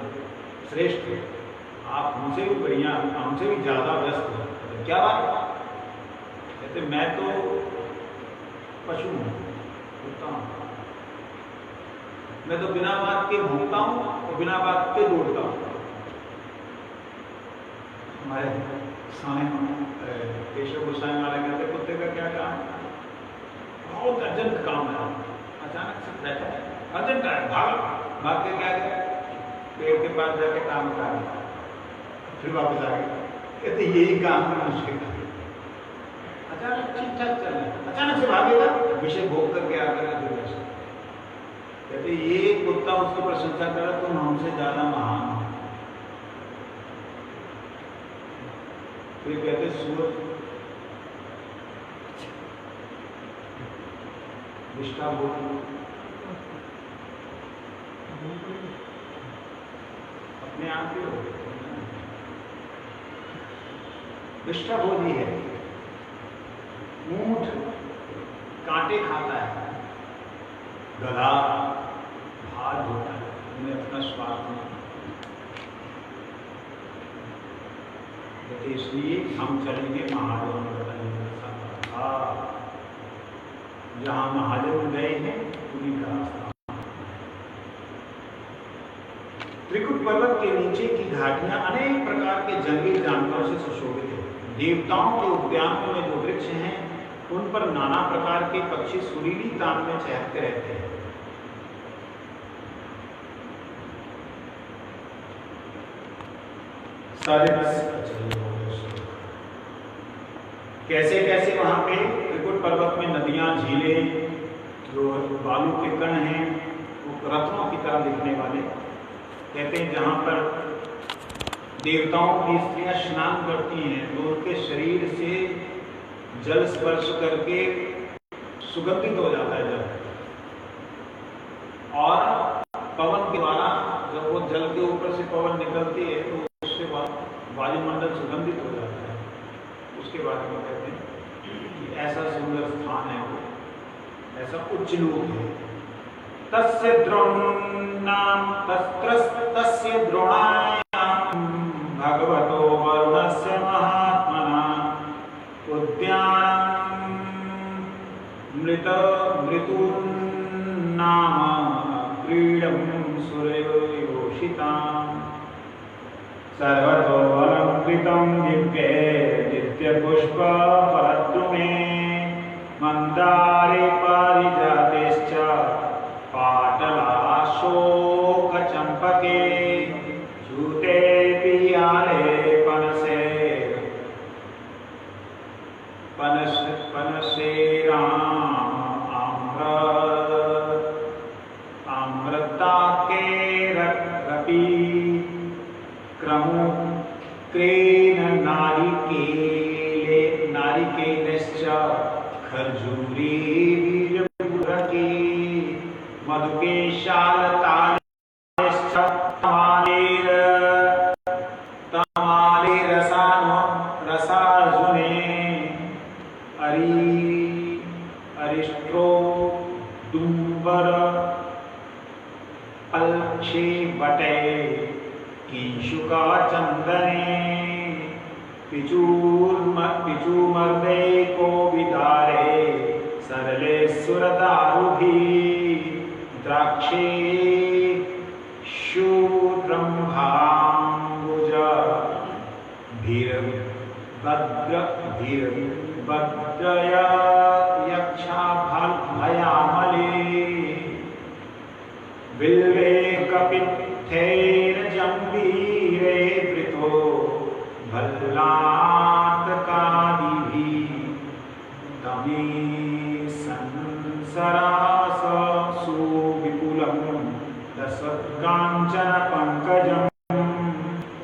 श्रेष्ठ हैं, आप हमसे भी बढ़िया, हमसे भी ज्यादा व्यस्त हो। तो क्या बात? कहते मैं तो पशु हूँ, कुत्ता हूँ। मैं तो बिना बात के भूखता हूँ और बिना बात के दौड़ता हूँ। हमारे केशव गोस्वामी वाला कहते कुत्ते का क्या काम? बहुत अर्जेंट काम है, अचानक से बैठा है, अर्जेंट है, भाग के क्या गया, पेड़ के पास जाके काम कर, फिर वापस आ गया। कहते यही काम है मनुष्य का। अचानक ठीक ठाक चल रहा है, अचानक से भागेगा, विषय भोग करके आ गया। कहते ये कुत्ता उसकी प्रशंसा कर रहा, तुम हमसे ज्यादा महान हो। फिर कहते सूरज निष्ठा बोल अपने आप ही हो, निष्ठा बोली है। ऊंट कांटे खाता है, गधा भार होता है, उन्हें अपना स्वार्थ नहीं। कहते इसलिए हम चलेंगे महादेव में बताएंगे। जहाँ महादेव गए हैं उन्हीं का रास्ता। त्रिकुट पर्वत के नीचे की घाटियां अनेक प्रकार के जंगली जानवरों से सुशोभित है। देवताओं के उद्यानों में जो वृक्ष हैं उन पर नाना प्रकार के पक्षी सुरीली तान में चहकते रहते हैं। कैसे कैसे वहां पे त्रिकुट पर्वत में नदियां, झीलें, जो बालू के कण हैं वो रत्नों की तरह दिखने वाले। कहते हैं जहां पर देवताओं की स्त्रियां स्नान करती हैं तो उनके शरीर से जल स्पर्श करके सुगंधित हो जाता है जल, और पवन के द्वारा जब वो जल के ऊपर से पवन निकलती है तो उसके बाद वायुमंडल सुगंधित हो जाता है। उसके बारे में कहते हैं कि ऐसा सुंदर स्थान है वो, ऐसा उच्च लोक है। तस्य द्रोणाम तस्य द्रोणायाम भगवतो वरुणस्य महात्मना उद्यानं मृतुर्नाम क्रीडं सूर्योषिताम् सर्वतो अलंकृतं दिव्यपुष्पफलद्रुमे मन्दारे पारिजातेश्च पाटलाशोकचम्पके च्यूते पियाले आम्रताकेरपि क्रेन नारिकेलश्च खर्जूरी वीरपुरके मधुके शालतालश्च तमाले रसार्जुने अरिष्ट्रो दुम्बर पल्क्षे बटे कीशुका चंदने पिचूमर्दे को विदारे सरले सुरदारुभी द्राक्षे शूद्रंभांबुज भद्रय यक्षा भयामले बिल्वे कपित्थैर्जम्बीरे वृतो भल्लातकादिभिः तमे संसरास सुविपुलं दशकाञ्चन पंकजम्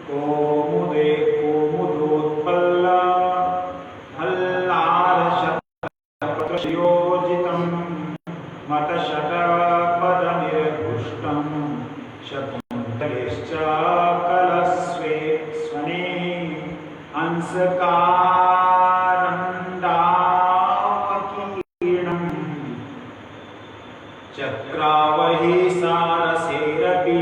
कोमुदोत्पल्ल हल्लारशतपत्रयोजितं मतशतपदनिर्घुष्टं शकुन्तलेश्च कलस्वे स्वने हंसकारण्डावकीर्णम् चक्रावहि सारसेरपि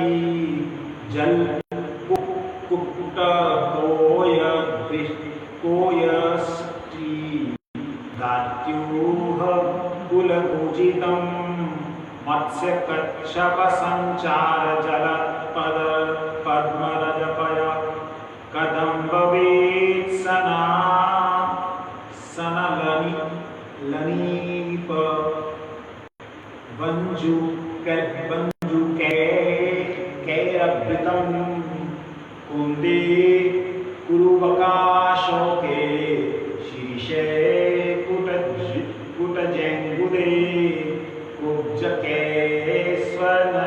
जलकुक्कुटकोयस्त्री दात्यूह कुलपूजितं मत्स्यकच्छपसञ्चार जलपद पद्मरजपय कदम्बवेत्सना सनलनीप कैरभृतं कुन्दे कुरुबकाशोके शीर्षे कुटजैङ्गुदे कुब्जके स्वर्णजूथिभिर्नाग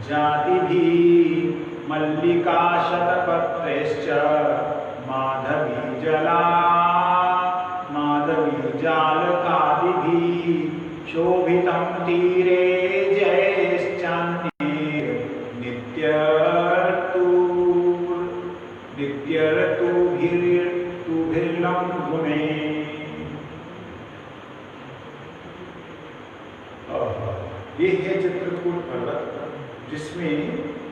जातिभिः मल्लिकाशतपत्रैश्च माधवीजालकादिभिः शोभितं तीरे जयश्चान्ये नित्यर्तुभिर्लम्भुमे। ये है चित्रकूट पर्वत। जिसमें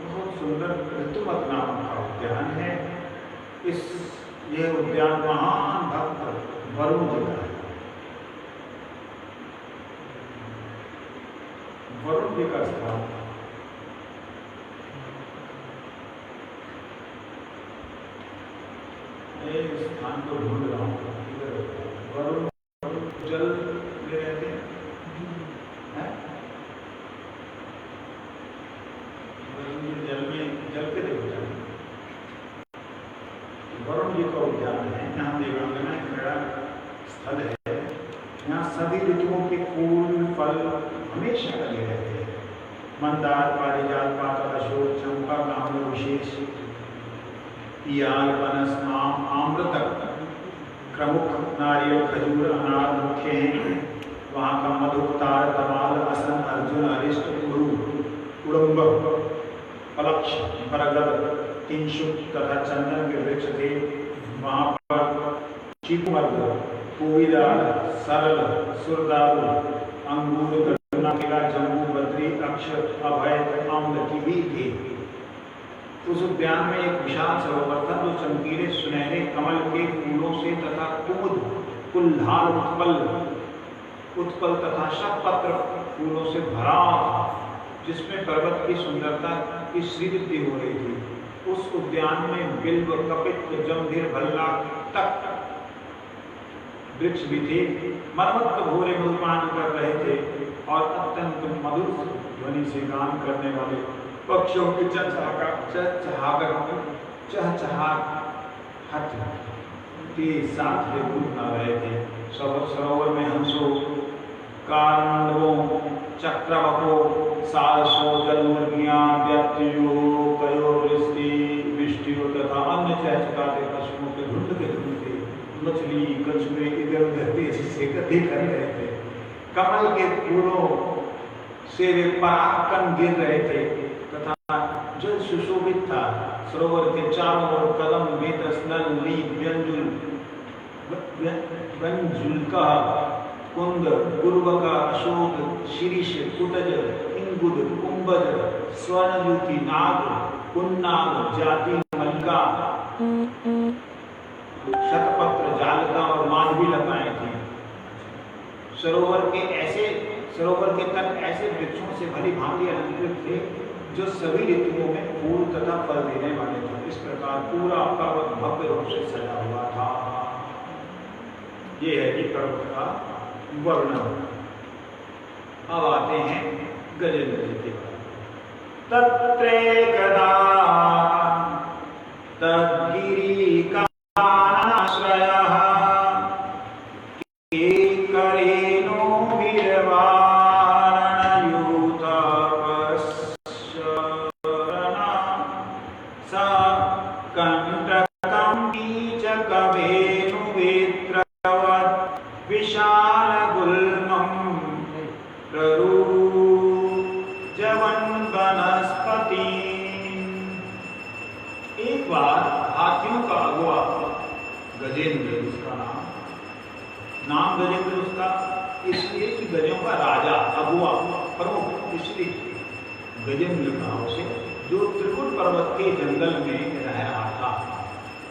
बहुत सुंदर ऋतुमत नाम का उद्यान है। यह उद्यान महान भक्त वरुण जी का है। वरुण जी का स्थान स्थान को ढूंढ रहा हूँ। वरुण जल में रहते हैं। जल के देवता वरुण जी का उद्यान है। यहाँ देवांगना क्रीड़ा स्थल है। यहाँ सभी ऋतुओं के फूल फल हमेशा लगे रहते हैं। मंदार, पारिजात, पाटल, अशोक, चंपा, नाम विशेष, पियाल, पनस, आम, आम्रतक, प्रमुख, नारियल, खजूर, अनार मुख्य हैं। वहाँ का मधुक, तार, तमाल, असन, अर्जुन, अरिष्ट, उड़ू, उड़म्ब, पलक्ष, बरगद, किंशुक तथा चंदन के वृक्ष थे। वहाँ पर चीकुमर्द, पूवीदार, सरल, सुरदारू, अंगूर, गन्ना, केला, जम्बू, बद्री, अक्ष, अभय, आम्ल की भी थी। उस उद्यान में एक विशाल सरोवर था जो चमकीले सुनहरे कमल के फूलों से तथा कुमुद, कुल्हार, उत्पल तथा शतपत्र फूलों से भरा था, जिसमें पर्वत की सुंदरता की श्रीवृद्धि हो रही थी। उस उद्यान में बिल्व, कपित्व, जमधीर, भल्ला तक वृक्ष भी थे। मरमत्त भोरे मुसलमान कर रहे थे और अत्यंत मधुर ध्वनि से गान करने वाले पक्षियों की चहचहाहट के साथ वे कूद रहे थे। सरोवर में हंसों, कांडवों, चक्रवकों, सारसों, जलमुर्गियां, व्यक्तियों, कयो, वृष्टियों तथा अन्य चहचहाते पशुओं के झुंड के झुंड थे। मछली, कछुए इधर उधर तेजी से गति कर रहे थे। कमल के फूलों से वे परागकण गिर रहे थे तथा जल सुशोभित था। सरोवर के चारों ओर कदम, बेतस, नल, लीप, व्यंजुलका, कुंद, गुरुवक, अशोक, शीरीष, कुटज, इंगुद, कुंभज, स्वर्णजुति, नाग, कुन्नाग, जाति, मल्लिका, शतपत्र, जालका और माधवी लताएं थी। सरोवर के तट ऐसे वृक्षों से भली भांति अलंकृत थे जो सभी ऋतुओं में फूल तथा फल देने वाले थे। इस प्रकार पूरा पर्वत भव्य रूप से सजा हुआ था। ये है कि पर्वत का वर्णन। अब आते हैं गजेंद्र जी के बारे। तत्रेकदा तद्गिरी का आश्रयः केकरेणो वीरवारणयूतपश्चरणा स कंटकं कीचकवेणुवेत्रवत् विशालगुल्मं प्ररुजवन् वनस्पतिम्। एक बार हाथियों का अगुआ गजेंद्र, उसका नाम गजेंद्र उसका इसलिए कि गजों का राजा, अगुआ, प्रमुख, इसलिए गजेंद्र कहा उसे, जो त्रिकुट पर्वत के जंगल में रह रहा था,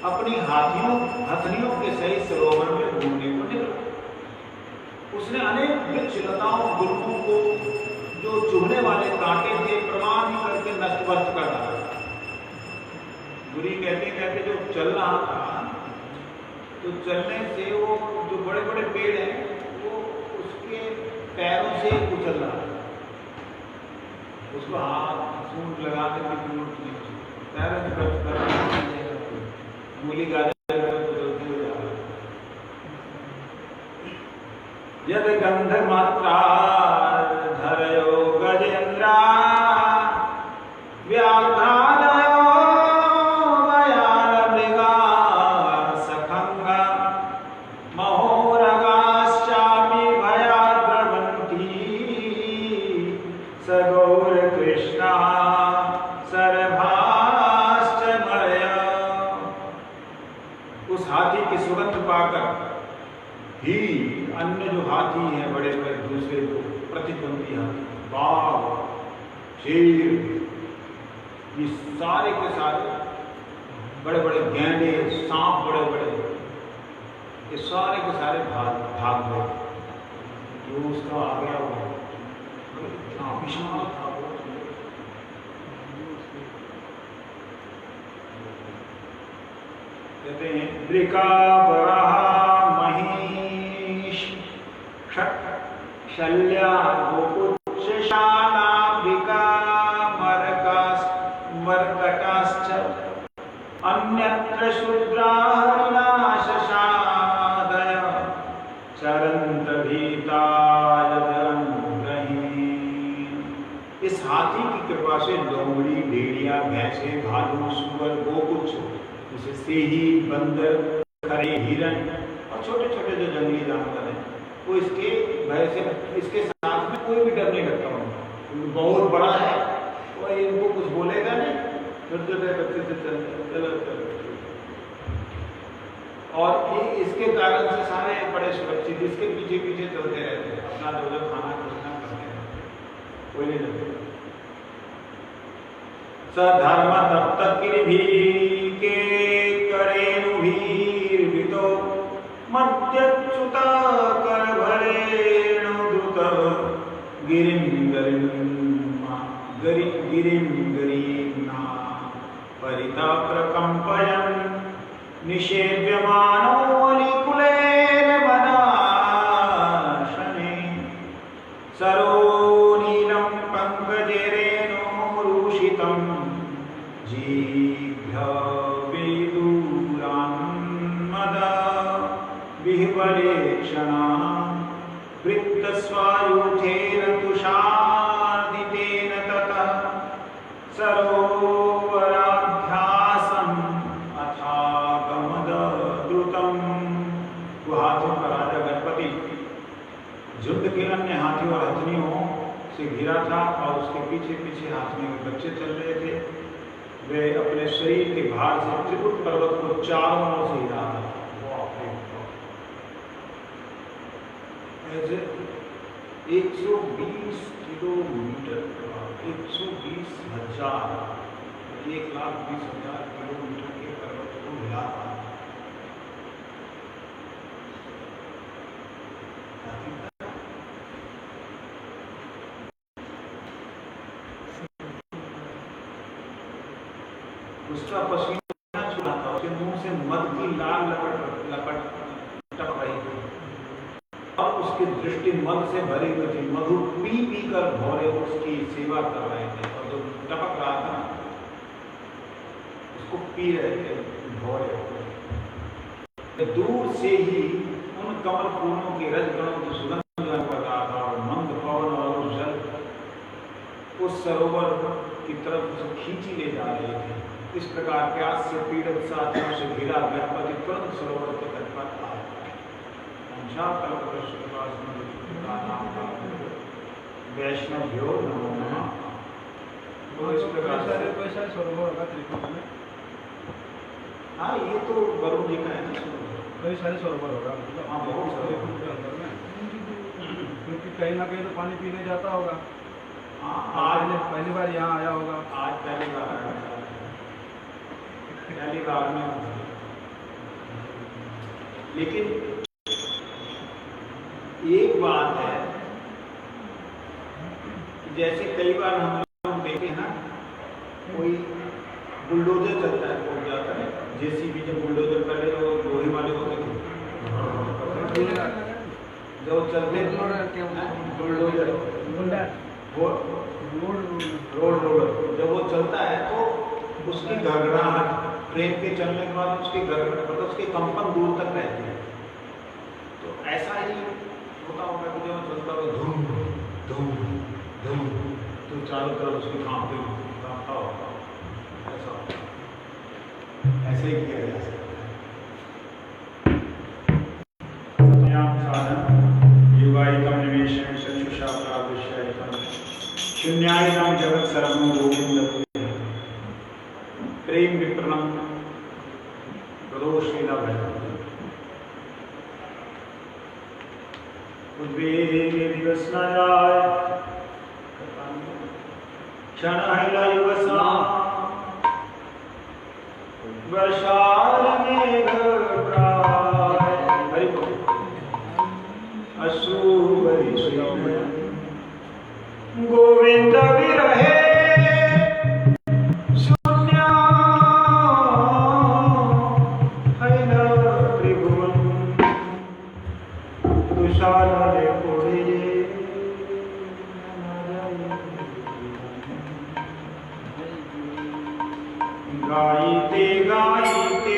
अपनी हथनियों के सहित सरोवर में घूमने को निकला। उसने अनेक वृक्ष, लताओं, गुल्मों को जो चुभने वाले कांटे थे प्रमाण करके नष्टवर्त कर डाला। बुरी कहते कहते जो चल रहा था, तो चलने से वो जो बड़े बड़े पेड़ हैं वो उसके पैरों से कुचल रहा है। उसको हाथ सूंड लगा के पैरों से मूली गाजर कुचलते हुए जा रहा है। यद गंध मात्रा धरयो गजेंद्रा व्याघ्रादयो वयाल मृगा सखंगा महोरगाश्चापि भयाद्रवन्ति सगौर कृष्णा सरभाश्च मरय। उस हाथी की सुगंध पाकर ही अन्य जो हाथी हैं बड़े बड़े दूसरे जो प्रतिद्वंदी हाथी, बाघ, शेर, ये सारे के सारे बड़े बड़े गैंडे, सांप बड़े बड़े, ये सारे के सारे भाग गए। जो उसका आ गया वो इतना विशाल था वो। कहते हैं वृकावराह महिष शल्या गोपुच्छशाला वृका मर्कटाश्च अन्यत्र शूद्राः शशादय चरन्त भीताय अनुग्रहीन्। इस हाथी की कृपा से लोमड़ी, भेड़िया, भैंसे, भालू, सुअर, गोपुच्छ जैसे सेही, बंदर, खरे, हिरण और छोटे छोटे जो जंगली जानवर हैं वो इसके भय से, इसके साथ में कोई भी डर नहीं लगता उनको, क्योंकि बहुत बड़ा है, वो इनको कुछ बोलेगा नहीं, छोटे छोटे बच्चे से चलो चलो। और ये इसके कारण से सारे बड़े सुरक्षित इसके पीछे पीछे चलते रहते हैं, अपना जो खाना खोजना करते हैं, कोई नहीं लगता। सधर्म तप्त किरभी के करेणु भीर्वितो मध्यच्युत कर भरेणु द्रुत गिरिं गरीम्ना परिता प्रकम्पयन् निषेव्यमानो अलिकुलेन मदाशने सरो नीलं पंकजेरेणोरुषितं जीभ्यविदूरान्मदा विह्वलेक्षणा वृत्तस्वायुथेन तुषार्दितेन ततः सरोवराभ्यासम् अथागमद्रुतम्। वो हाथियों का राजा गणपति झुंड के अन्य हाथियों और हथनियों से घिरा था और उसके पीछे पीछे हाथियों के बच्चे चल रहे थे। वे अपने शरीर के भार से त्रिकुट पर्वत को चारों ओर से हिला था। ऐसे 120 किलोमीटर, 120,000, 1,20,000 किलोमीटर के पर्वत को हिला था। उसका पसीना छूटा था, उसके मुंह से मद की लाल लपट टप रही थी और उसकी दृष्टि मद से भरी हुई थी। मधु पी पी कर भौरे उसकी सेवा कर रहे थे और जो टपक रहा था उसको पी रहे थे भौरे। दूर से ही उन कमल फूलों की रजगणों की सुगंध कर रहा था और मंद पवन और जल उस सरोवर की तरफ उसे खींची ले जा रहे थे। इस प्रकार प्यास से पीड़ित साथियों से घिरा गणपति तुरंत सरोवर के तट पर आया। वैष्णव्यो नमो नमः। तो इस प्रकार से सरोवर होगा त्रिकुट में। हाँ, ये तो वरुण जी का है ना। कई सारे सरोवर होगा, मतलब हाँ, बहुत सारे त्रिकुट के अंदर में, क्योंकि कहीं ना कहीं तो पानी पीने जाता होगा। हाँ, आज आज पहली बार यहाँ आया होगा। आज पहली बार में। लेकिन एक बात है, जैसे कई बार हम लोग देखे ना, कोई बुलडोजर चलता है, कोई जाता है जेसीबी, जब बुलडोजर पहले वो लोहे वाले होते थे, जो चलते बुलडोजर रोड रोलर, जब वो चलता है तो उसकी घबराहट, ट्रेन के चलने के बाद उसकी घबराहट, मतलब उसके कंपन दूर तक रहती है। तो ऐसा ही होता होगा कि जब चलता हुआ धूम धूम धूम तो चारों तरफ उसकी कांपता होगा, ऐसा होगा। ऐसे ही किया जा सकता है। साधन युवायिकम निवेशम चक्षुषा प्राविश्ययिकम शून्यायिकम जगत सर्वं गोविंद प्रेम विप्रणम प्रदोषलीला भजन उद्वेगे दिवस न जाय क्षण हिला युवसा वर्षाल मेघ प्राय हरि बोल अश्रु वर्षिण गोविंद विरहे शून्य हैन त्रिभुवन तुषारे पोड़े गाइते गाइते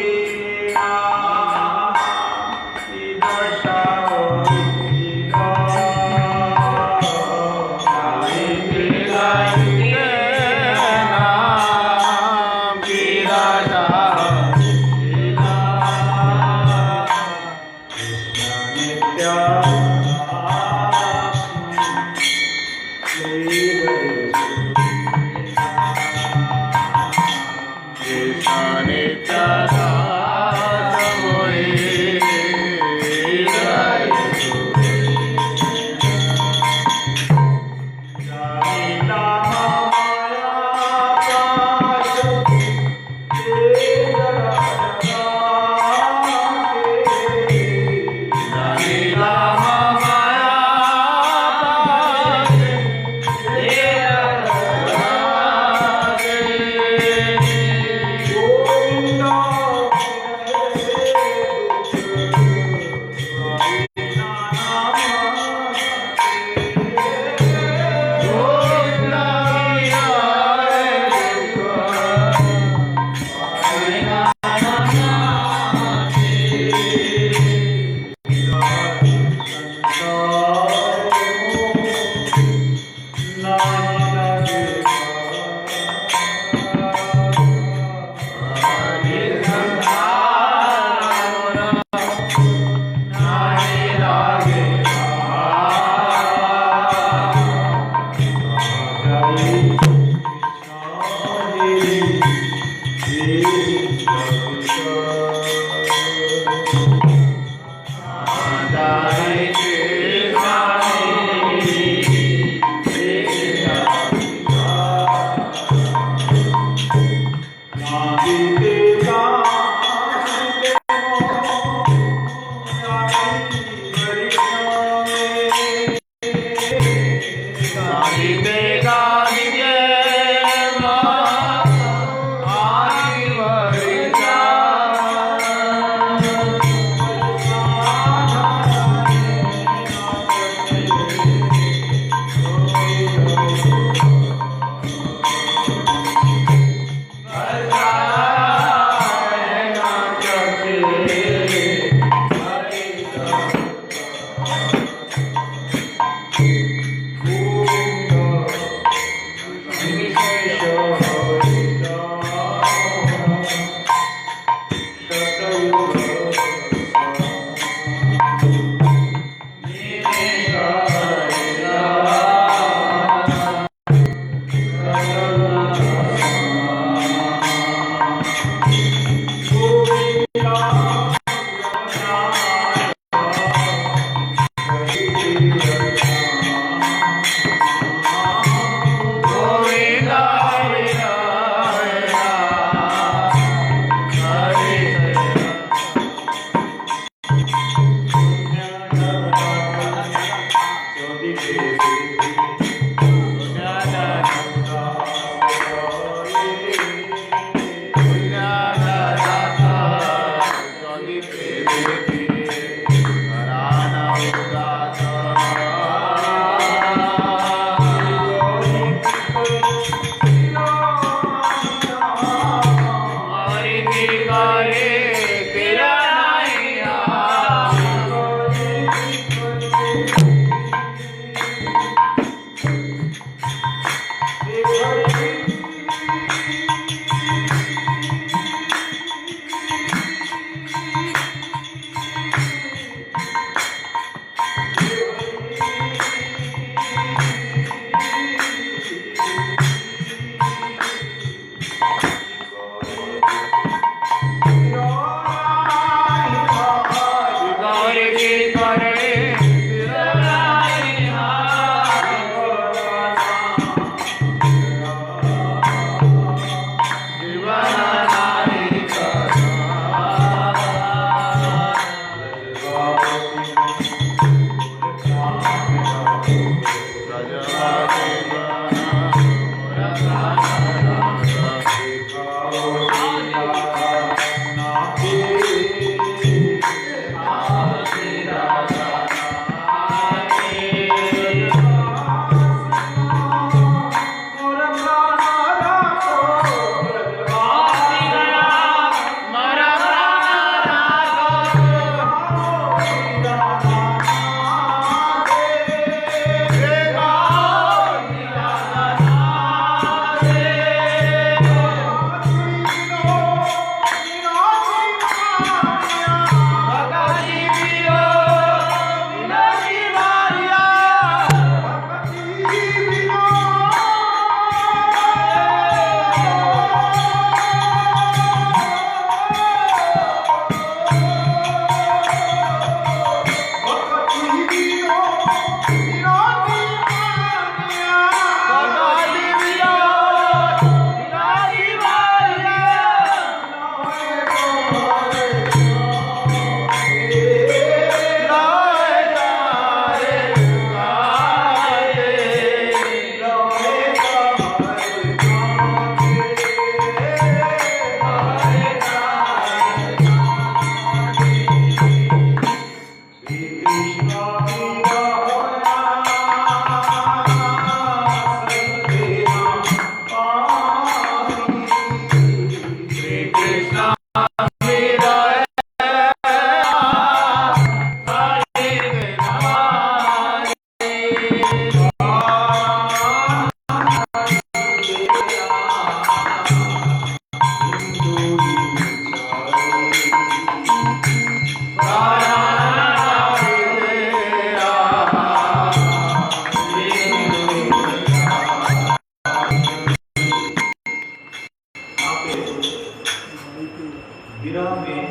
विरह में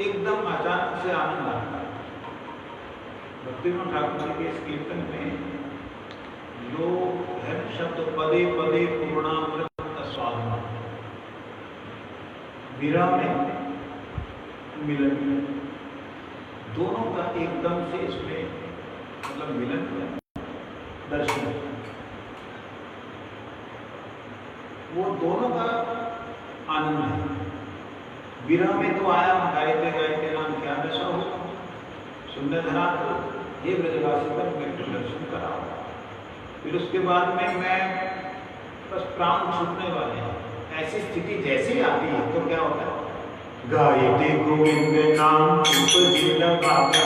एकदम अचानक से आनंद आता है। भक्तिविनोद ठाकुर जी के इस कीर्तन में जो है शब्द पदे पदे पूर्णामृत स्वात्मा, विरह में मिलन, दोनों का एकदम से इसमें मतलब मिलन दर्शन, वो दोनों का आनंद है। विरह में तो आया गायते गायते नाम क्या दशा हो, सुंदर धरा ये ब्रजवासी पर मेरे दर्शन कराओ। फिर उसके बाद में मैं बस प्राण छूटने वाले हैं, ऐसी स्थिति जैसी आती है तो क्या होता है, गायते गोविंद नाम उपजिल बाबा,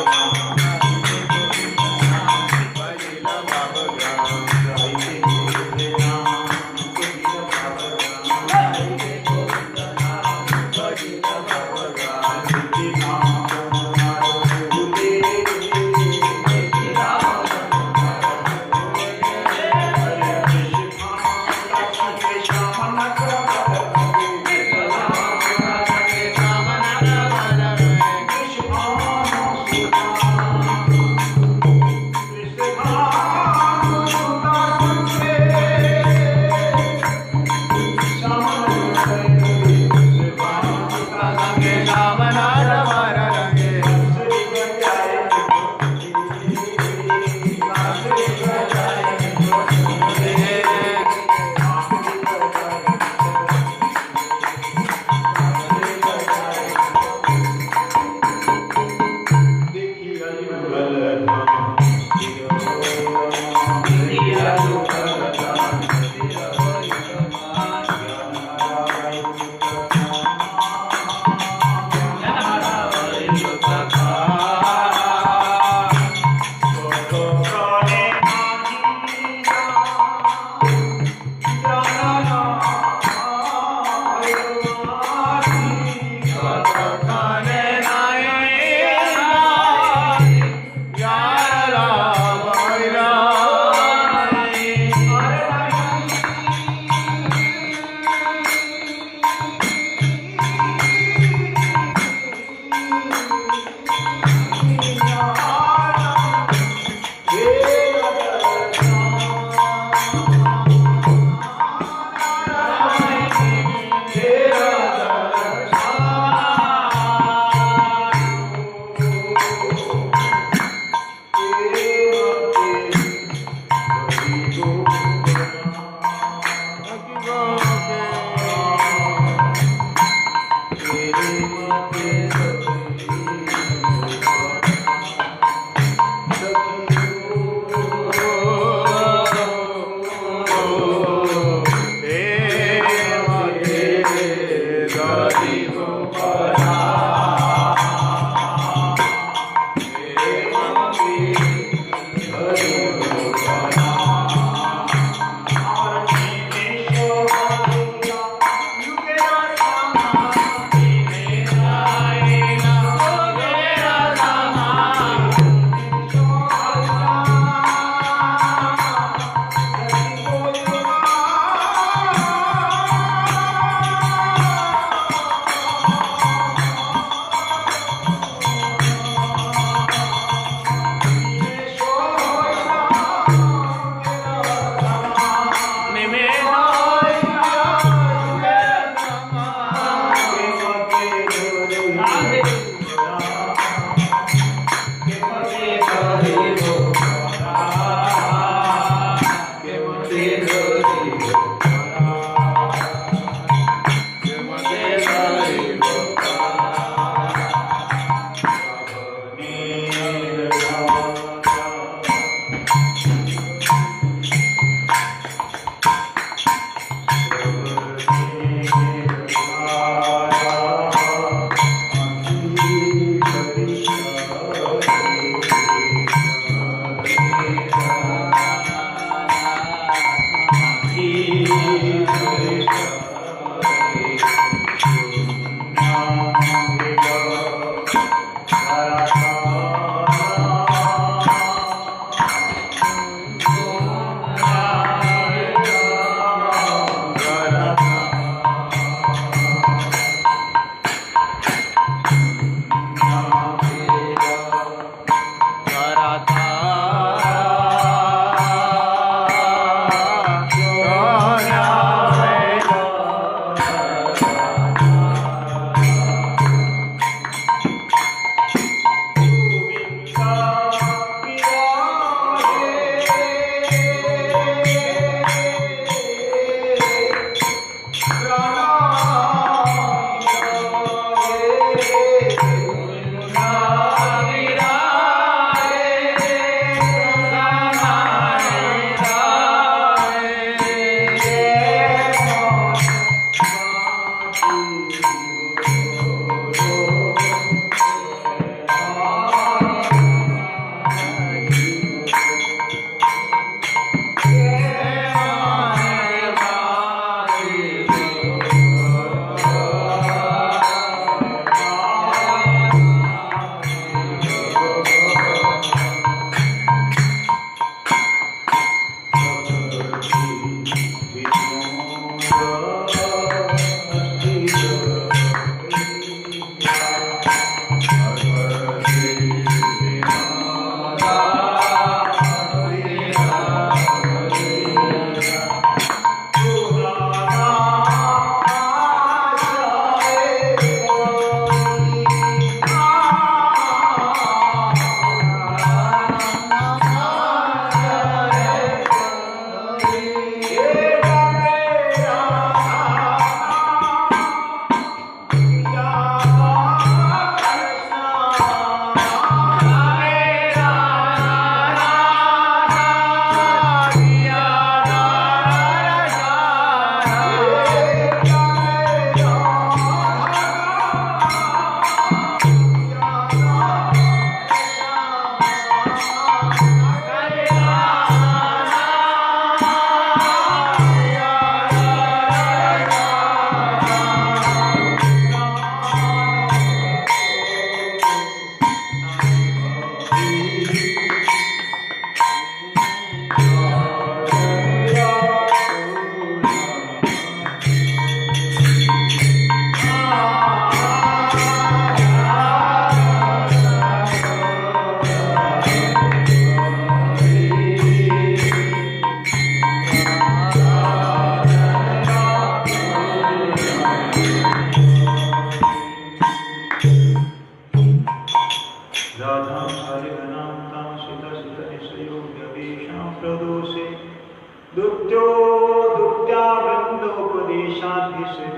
केशाभिषेक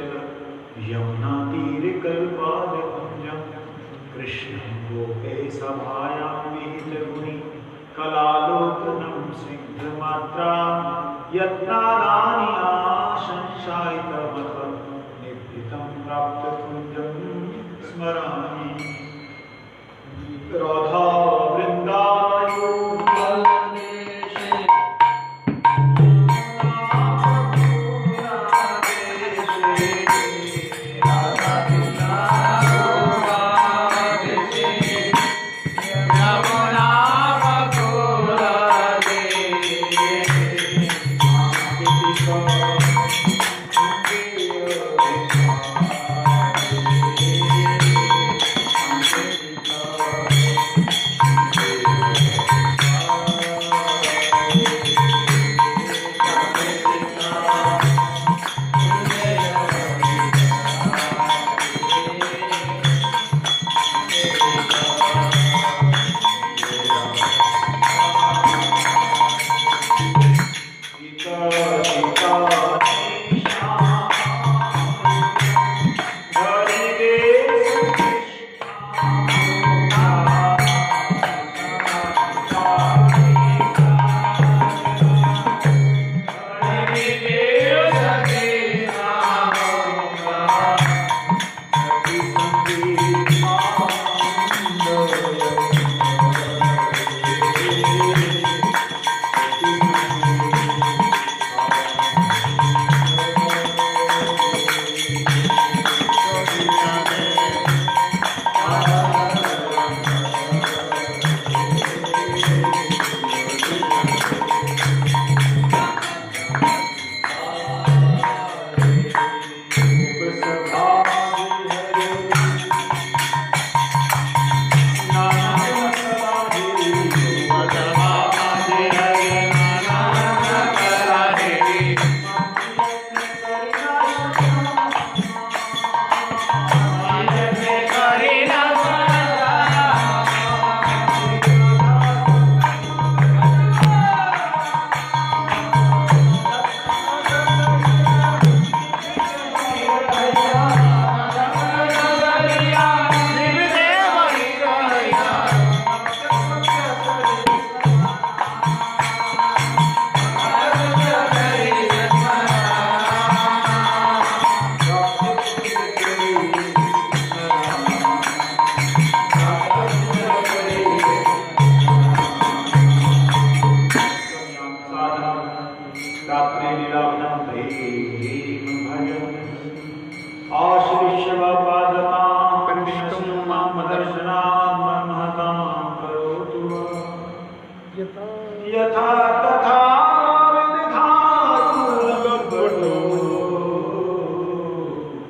यमुना तीर कल्पाद भंजम कृष्णं गोपेशभायां विहितगुणि कलालोकनं सिद्धमात्रा यत्नादानि आशंसायितमथ निभृतं प्राप्तपुञ्जं स्मरामि राधा वृन्दायो यथा तथा विदधातु लब्धो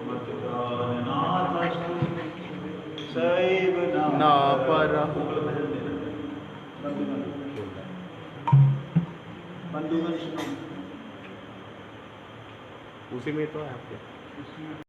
मतदाननाथस्तु सैव न परः। उसी में तो है आपके।